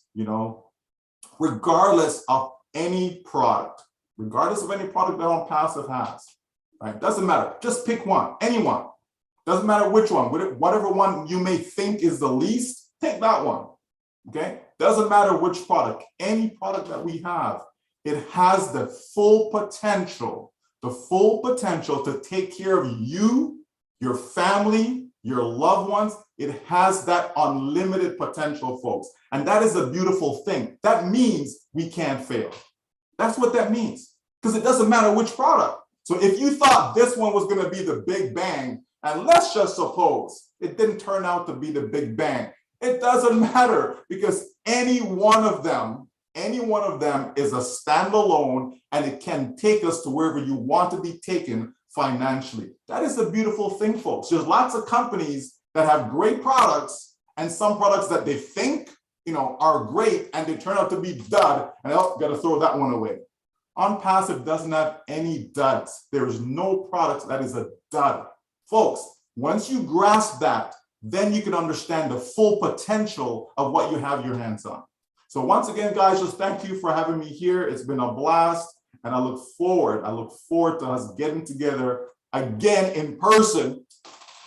regardless of any product that Onpassive has, right? Doesn't matter. Just pick one, anyone. Doesn't matter which one, whatever one you may think is the least, take that one, okay? Doesn't matter which product, any product that we have, it has the full potential to take care of you, your family, your loved ones. It has that unlimited potential, folks. And that is a beautiful thing. That means we can't fail. That's what that means, because it doesn't matter which product. So if you thought this one was going to be the big bang, and let's just suppose it didn't turn out to be the big bang, it doesn't matter, because any one of them is a standalone, and it can take us to wherever you want to be taken financially. That is the beautiful thing, folks. There's lots of companies that have great products, and some products that they think, are great, and they turn out to be dud, and got to throw that one away. Onpassive doesn't have any duds. There is no product that is a dud. Folks, once you grasp that, then you can understand the full potential of what you have your hands on. So once again, guys, just thank you for having me here. It's been a blast, and I look forward to us getting together again in person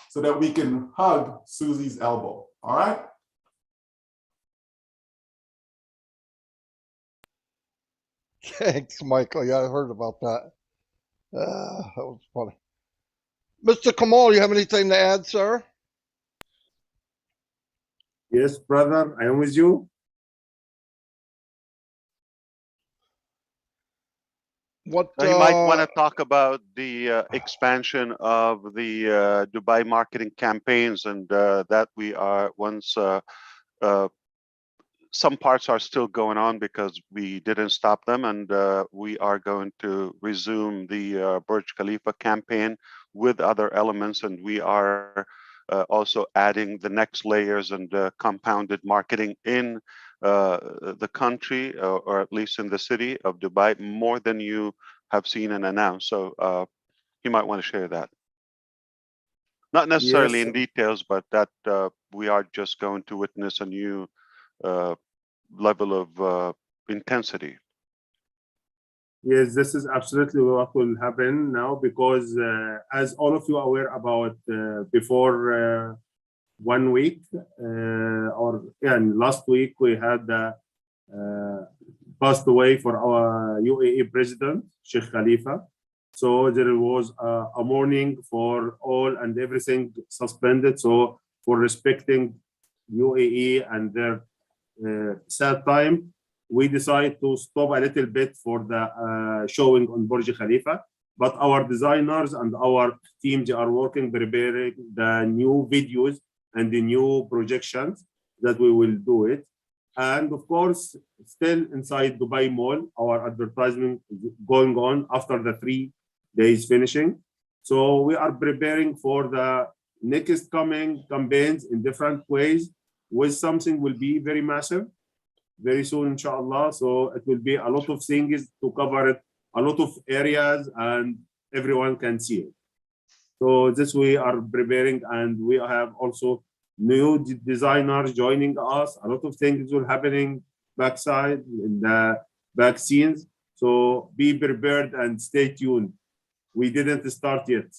so that we can hug Susie's elbow. All right? Thanks, Michael. Yeah, I heard about that. That was funny. Mr. Kamal, you have anything to add, sir? Yes, brother, I am with you. What You might want to talk about the expansion of the Dubai marketing campaigns, and that we are some parts are still going on because we didn't stop them, and we are going to resume the Burj Khalifa campaign with other elements, and we are also adding the next layers and compounded marketing in the country, or at least in the city of Dubai, more than you have seen and announced. So you might want to share that. Not necessarily Yes. in details, but that we are just going to witness a new level of intensity. Yes, this is absolutely what will happen now, because as all of you are aware about, before 1 week, last week we had passed away for our UAE president, Sheikh Khalifa. So there was a mourning for all, and everything suspended. So for respecting UAE and their sad time, we decided to stop a little bit for the showing on Burj Khalifa. But our designers and our teams are working, preparing the new videos and the new projections that we will do it. And of course, still inside Dubai Mall, our advertisement is going on after the 3 days finishing. So we are preparing for the next coming campaigns in different ways, with something will be very massive very soon, inshallah. So it will be a lot of things to cover it, a lot of areas, and everyone can see it. So this we are preparing, and we have also new designers joining us. A lot of things will happening backside in the back scenes. So be prepared and stay tuned. We didn't start yet.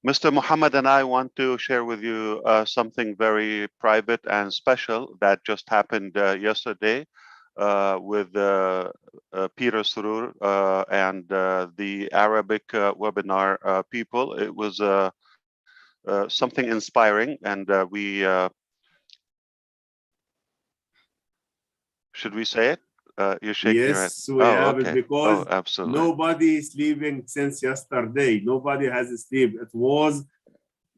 Mr. Muhammad and I want to share with you something very private and special that just happened yesterday with Peter Surur and the Arabic webinar people. It was something inspiring, and should we say it? You're shaking your head. Yes, we have okay. it, because absolutely. nobody is sleeping since yesterday. Nobody has sleep. It was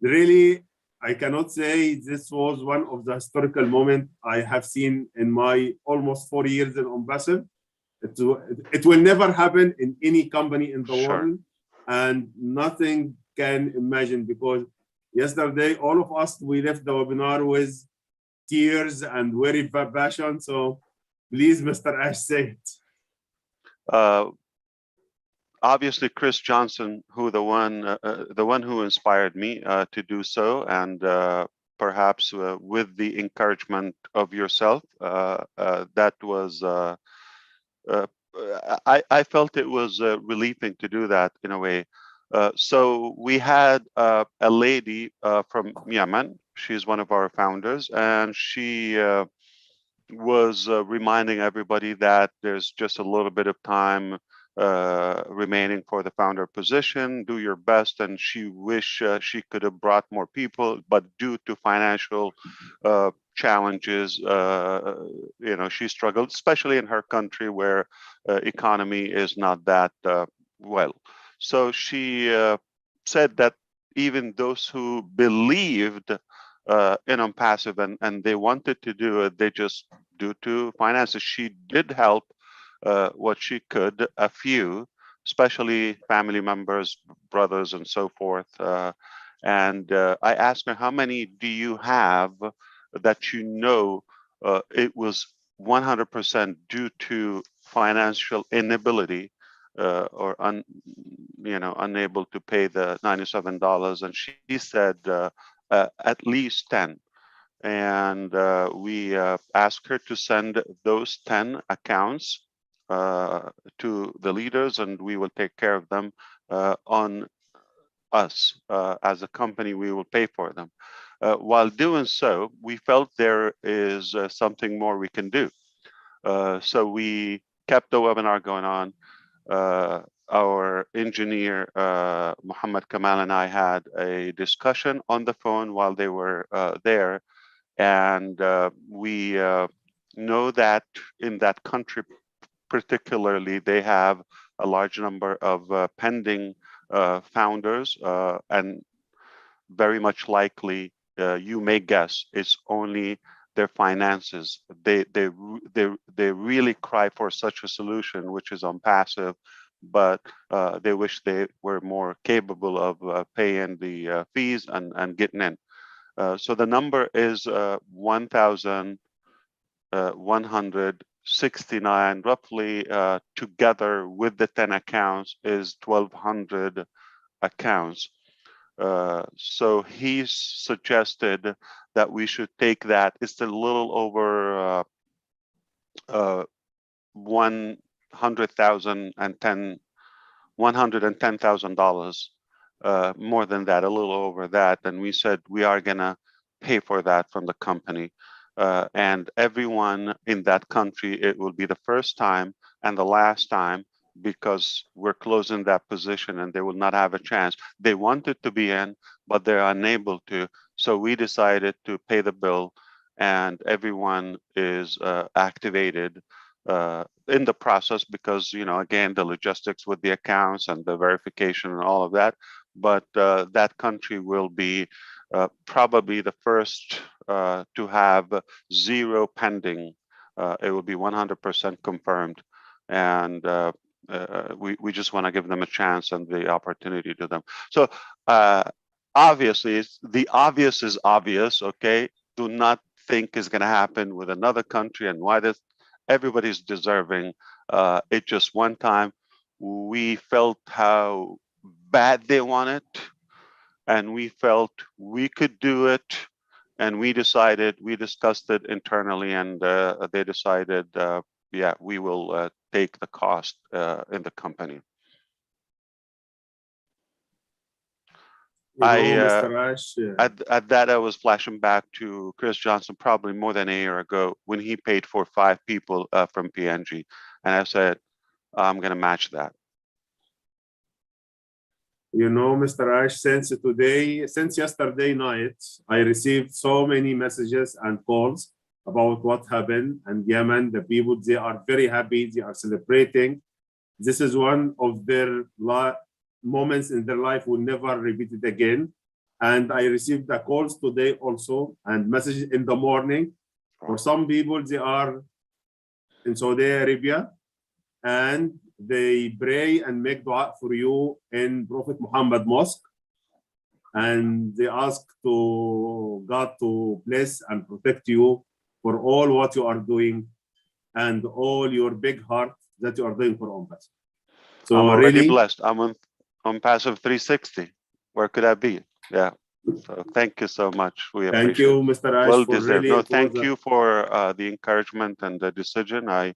really, I cannot say this was one of the historical moments I have seen in my almost 4 years in Onpassive. It will never happen in any company in the world, and nothing can imagine, because yesterday all of us, we left the webinar with tears and very passion. So please, Mr. Ash, say it. Obviously, Chris Johnson, the one who inspired me to do so, and perhaps with the encouragement of yourself, that was I felt it was relieving to do that in a way. So we had a lady from Yemen. She's one of our founders, and she was reminding everybody that there's just a little bit of time remaining for the founder position. Do your best, and she wish she could have brought more people, but due to financial challenges, she struggled, especially in her country where economy is not that well. So she said that even those who believed in Onpassive and they wanted to do it, they just, due to finances, she did help what she could, a few, especially family members, brothers, and so forth. And I asked her, how many do you have that you know it was 100% due to financial inability or unable to pay the $97? And she said at least 10. And we asked her to send those 10 accounts to the leaders, and we will take care of them on us. As a company, we will pay for them. While doing so, we felt there is something more we can do. So we kept the webinar going on. Our engineer, Muhammad Kamal, and I had a discussion on the phone while they were there. And we know that in that country particularly, they have a large number of pending founders, and very much likely, you may guess, it's only their finances. They really cry for such a solution, which is Onpassive, but they wish they were more capable of paying the fees and getting in. So the number is 1,169, roughly, together with the 10 accounts is 1,200 accounts. So he suggested that we should take that. It's a little over $110,000, more than that, a little over that. And we said we are gonna pay for that from the company. And everyone in that country, it will be the first time and the last time, because we're closing that position and they will not have a chance. They wanted to be in, but they're unable to. So we decided to pay the bill, and everyone is activated in the process, because, again, the logistics with the accounts and the verification and all of that. But that country will be probably the first to have 0 pending. It will be 100% confirmed. And we just want to give them a chance and the opportunity to them. So obviously, the obvious is obvious, okay? Do not think is going to happen with another country, and why this. Everybody's deserving. It just one time, we felt how bad they want it, and we felt we could do it, and we discussed it internally, and they decided, yeah, we will take the cost in the company. Mr. Ash, At that, I was flashing back to Chris Johnson probably more than a year ago when he paid for 5 people from PNG. And I said, I'm going to match that. Mr. Ash, since yesterday night, I received so many messages and calls about what happened. And Yemen, the people, they are very happy. They are celebrating. This is one of their moments in their life will never repeat it again. And I received the calls today also and messages in the morning. For some people, they are in Saudi Arabia and they pray and make dua for you in Prophet Muhammad Mosque. And they ask to God to bless and protect you for all what you are doing and all your big heart that you are doing for Onpassive. So I'm already really blessed. I'm on Onpassive 360. Where could I be? Yeah. So thank you so much. We thank appreciate you, it. Mr. Ash. Well for deserved. really No, thank you for the encouragement and the decision. I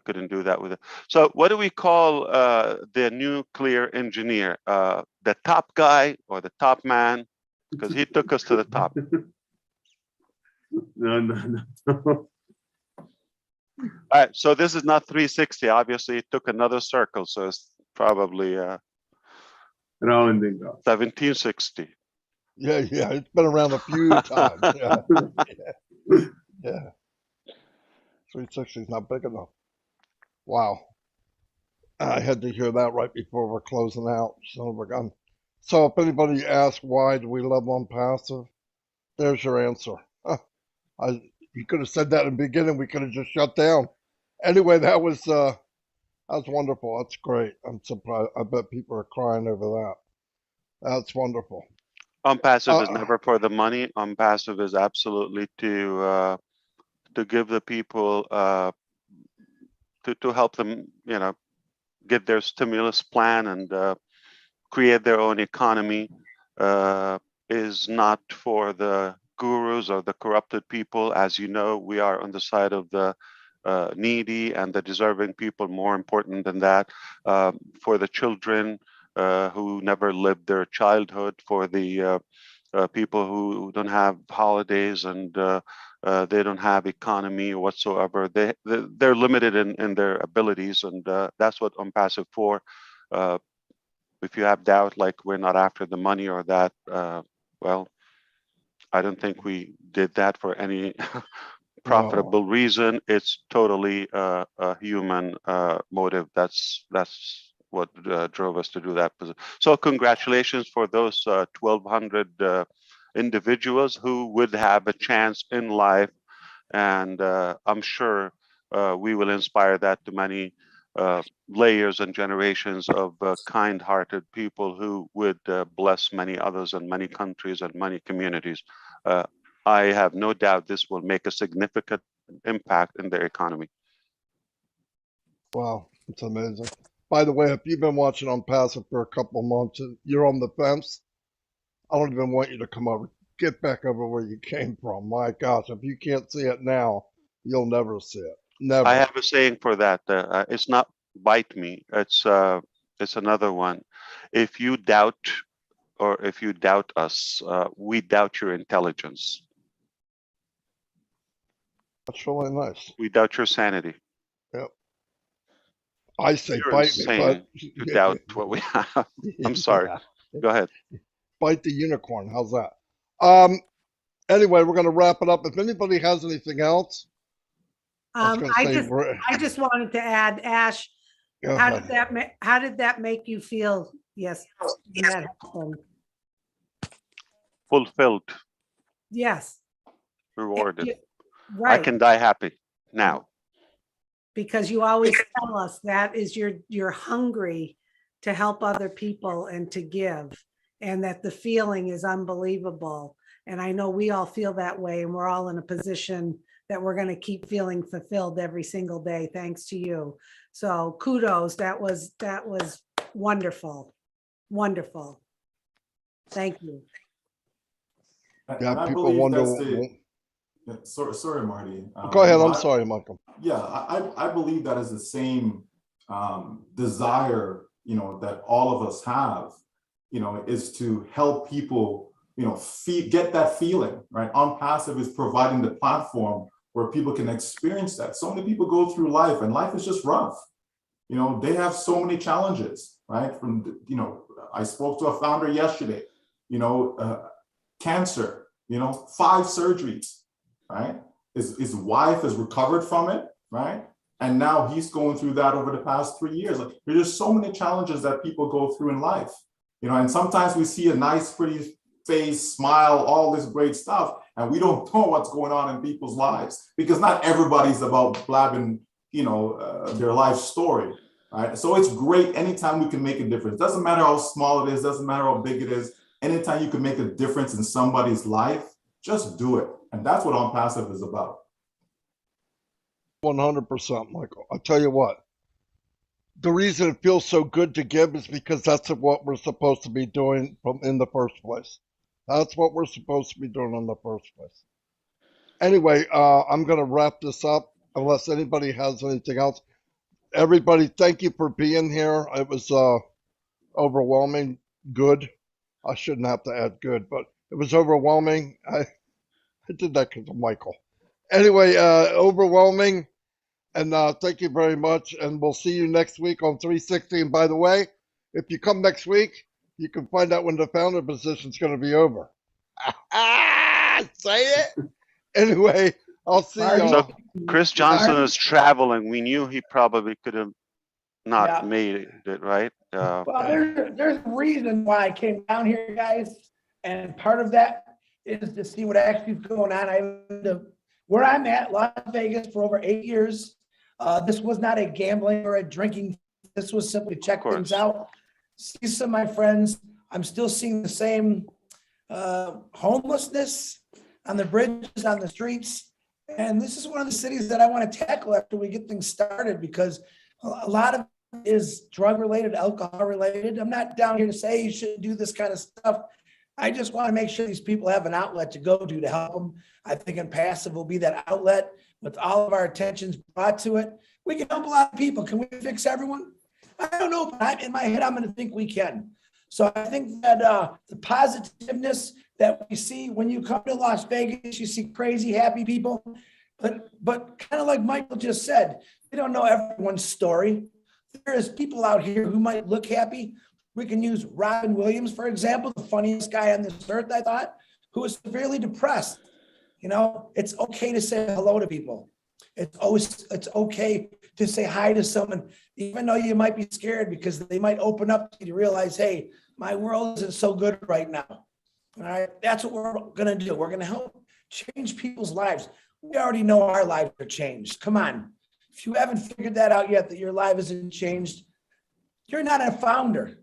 couldn't do that with it. So what do we call the nuclear engineer? The top guy or the top man? Because he took us to the top. No. All right, so this is not 360. Obviously, it took another circle, so it's probably Rounding up. 1760. Yeah, it's been around a few times. Yeah, yeah. 360 is not big enough. Wow. I had to hear that right before we're closing out. Son of a gun. So if anybody asks why do we love Onpassive, there's your answer. You could have said that in the beginning. We could have just shut down. Anyway, that was wonderful. That's great. I'm surprised. I bet people are crying over that. That's wonderful. Onpassive is never for the money. Onpassive is absolutely to give the people to help them, get their stimulus plan and create their own economy. Is not for the gurus or the corrupted people. As you know, we are on the side of the needy and the deserving people. More important than that, for the children who never lived their childhood, for the people who don't have holidays and they don't have economy whatsoever. They're limited in their abilities, and that's what Onpassive for. If you have doubt, like we're not after the money or that, well, I don't think we did that for any profitable reason. It's totally a human motive. That's what drove us to do that. So congratulations for those 1,200 individuals who would have a chance in life, and I'm sure we will inspire that to many layers and generations of kind-hearted people who would bless many others and many countries and many communities. I have no doubt this will make a significant impact in their economy. Wow, it's amazing. By the way, if you've been watching Onpassive for a couple of months and you're on the fence, I don't even want you to come over. Get back over where you came from. My gosh, if you can't see it now, you'll never see it. Never. I have a saying for that. It's not bite me. It's another one. If you doubt, or if you doubt us, we doubt your intelligence. That's really nice. We doubt your sanity. Yep. I say You're bite me, but insane to doubt what we have. I'm sorry. Yeah. Go ahead. Bite the unicorn. How's that? Anyway, we're going to wrap it up. If anybody has anything else, I just wanted to add, Ash, how did that make you feel? Yes. That happened. Fulfilled, Yes. rewarded. Right. I can die happy now. Because you always tell us that is you're hungry to help other people and to give, and that the feeling is unbelievable. And I know we all feel that way, and we're all in a position that we're going to keep feeling fulfilled every single day, thanks to you. So kudos. That was wonderful. Wonderful. Thank you. Yeah, people wonder. Sorry, Marty. Go ahead. I'm sorry, Michael. Yeah, I believe that is the same desire, that all of us have, is to help people, get that feeling, right? Onpassive is providing the platform where people can experience that. So many people go through life and life is just rough. They have so many challenges, right? I spoke to a founder yesterday, cancer, 5 surgeries, right? His wife has recovered from it, right? And now he's going through that over the past 3 years. Like, there's just so many challenges that people go through in life, and sometimes we see a nice, pretty face, smile, all this great stuff, and we don't know what's going on in people's lives, because not everybody's about blabbing, their life story, right? So it's great anytime we can make a difference. Doesn't matter how small it is, doesn't matter how big it is. Anytime you can make a difference in somebody's life, just do it. And that's what Onpassive is about. 100%, Michael. I'll tell you what. The reason it feels so good to give is because that's what we're supposed to be doing in the first place. That's what we're supposed to be doing in the first place. Anyway, I'm going to wrap this up. unless anybody has anything else. Everybody, thank you for being here. It was overwhelming. Good. I shouldn't have to add good, but it was overwhelming. I did that because of Michael. Anyway, overwhelming. And thank you very much. And we'll see you next week on 360. And by the way, if you come next week, you can find out when the founder position is going to be over. Say it. Anyway, I'll see Marty. y'all. So Chris Johnson is traveling. We knew he probably could have not Yeah. made it, right? Well, there's a reason why I came down here, guys, and part of that is to see what actually is going on. Where I'm at, Las Vegas, for over 8 years. This was not a gambling or a drinking. This was simply check things out, see some of my friends. I'm still seeing the same homelessness on the bridges, on the streets. And this is one of the cities that I want to tackle after we get things started, because a lot of it is drug related, alcohol related. I'm not down here to say you shouldn't do this kind of stuff. I just want to make sure these people have an outlet to go to help them. I think Onpassive will be that outlet with all of our attentions brought to it. We can help a lot of people. Can we fix everyone? I don't know, but in my head, I'm going to think we can. So I think that the positiveness that we see when you come to Las Vegas, you see crazy, happy people. But kind of like Michael just said, we don't know everyone's story. There is people out here who might look happy. We can use Robin Williams, for example, the funniest guy on this earth, I thought, who was severely depressed. You know, it's okay to say hello to people. It's okay to say hi to someone, even though you might be scared, because they might open up to you to realize, hey, my world isn't so good right now. All right, that's what we're going to do. We're going to help change people's lives. We already know our lives are changed. Come on. If you haven't figured that out yet, that your life isn't changed, you're not a founder.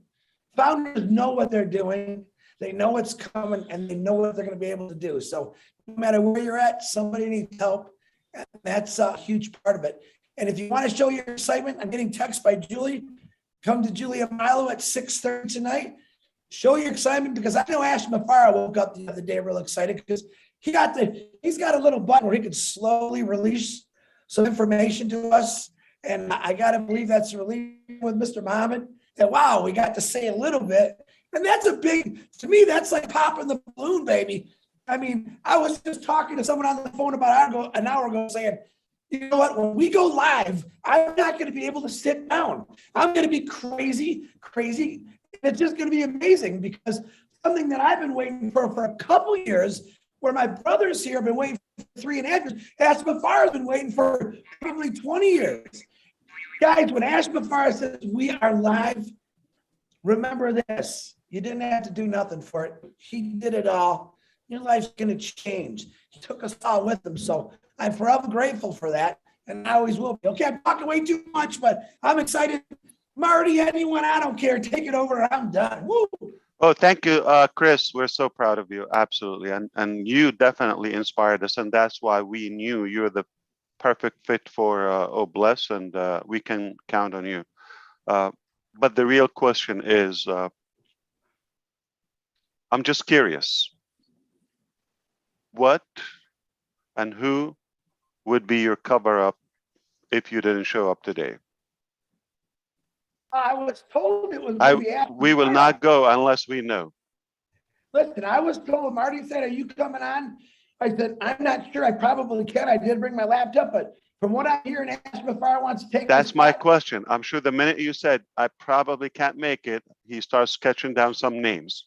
Founders know what they're doing. They know what's coming, and they know what they're going to be able to do. So no matter where you're at, somebody needs help. And that's a huge part of it. And if you want to show your excitement, I'm getting text by Julie. Come to Julia Milo at 6:30 tonight. Show your excitement, because I know Ash Mufareh woke up the other day real excited, because he's got a little button where he could slowly release some information to us. And I got to believe that's released with Mr. Muhammad. And wow, we got to say a little bit. And that's a big, to me, that's like popping the balloon, baby. I mean, I was just talking to someone on the phone about an hour ago saying, you know what, when we go live, I'm not going to be able to sit down. I'm going to be crazy. It's just going to be amazing, because something that I've been waiting for a couple years, where my brothers here have been waiting for 3.5 years. Ash Mufareh has been waiting for probably 20 years. Guys, when Ash Mufareh says we are live, remember this. You didn't have to do nothing for it. He did it all. Your life's going to change. He took us all with him. So I'm forever grateful for that. And I always will be. Okay, I'm talking way too much, but I'm excited. Marty, anyone, I don't care. Take it over. I'm done. Woo! Oh, thank you, Chris. We're so proud of you. Absolutely. And you definitely inspired us. And that's why we knew you're the perfect fit for Bless, and we can count on you. But the real question is, I'm just curious, what and who would be your cover-up if you didn't show up today? I was told it was going to be Ash We will Mufareh. not go unless we know. Listen, I was told, Marty said, are you coming on? I said, I'm not sure. I probably can. I did bring my laptop, but from what I'm hearing, Ash Mufareh wants to take That's this my spot. question. I'm sure the minute you said, I probably can't make it, he starts sketching down some names.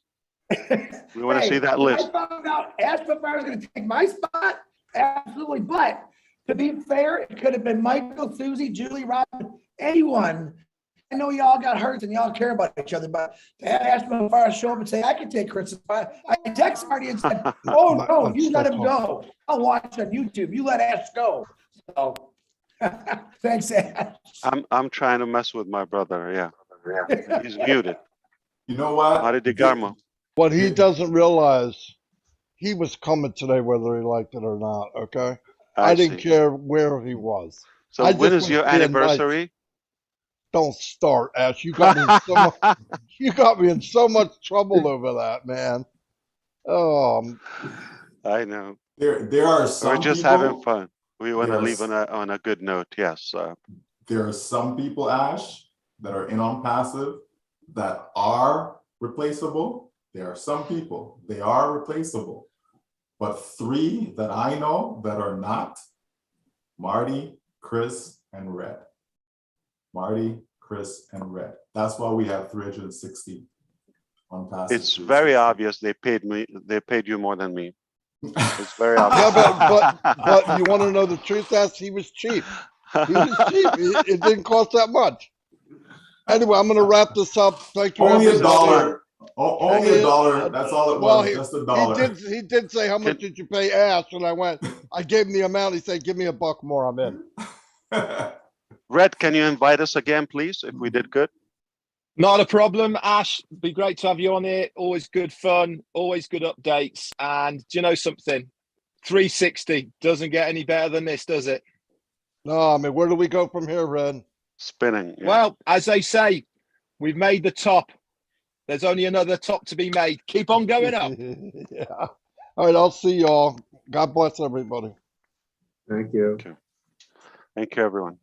We want to see that list. I found out Ash Mufareh is going to take my spot. Absolutely. But to be fair, it could have been Michael, Susie, Julie, Robin, anyone. I know y'all got hurt and y'all care about each other, but to have Ash Mufareh show up and say, I can take Chris's spot. I texted Marty and said, oh, no, you let him go. I'll watch on YouTube. You let Ash go. So thanks, Ash. I'm trying to mess with my brother. Yeah. He's muted. You know what? Marty Degarmo. What he doesn't realize, he was coming today, whether he liked it or not. Okay, I didn't see. care where he was. So I when just is your was being anniversary? nice. Don't start, Ash. You got me in so much, you got me in so much trouble over that, man. Oh, I know. There are some We're just people, having fun. We want to Yes. leave on a good note. Yes. There are some people, Ash, that are in OnPassive that are replaceable. There are some people, they are replaceable. But 3 that I know that are not, Marty, Chris, and Red. Marty, Chris, and Red. That's why we have 360 OnPassive. It's very obvious they paid you more than me. It's very Yeah, obvious. but you want to know the truth? Ass, he was cheap. He was cheap. It didn't cost that much. Anyway, I'm going to wrap this up. Thank you, Only everybody. only a dollar. That's all it was. Just a dollar. He did say, how much did you pay Ash? And I went, I gave him the amount. He said, give me $1 more. I'm in. Red, can you invite us again, please, if we did good? Not a problem, Ash. Be great to have you on here. Always good fun, always good updates. And do you know something? 360 doesn't get any better than this, does it? No, I mean, where do we go from here, Red? Spinning. Yeah. Well, as they say, we've made the top. There's only another top to be made. Keep on going up. Yeah. All right, I'll see y'all. God bless everybody. Thank you. Thank you, everyone.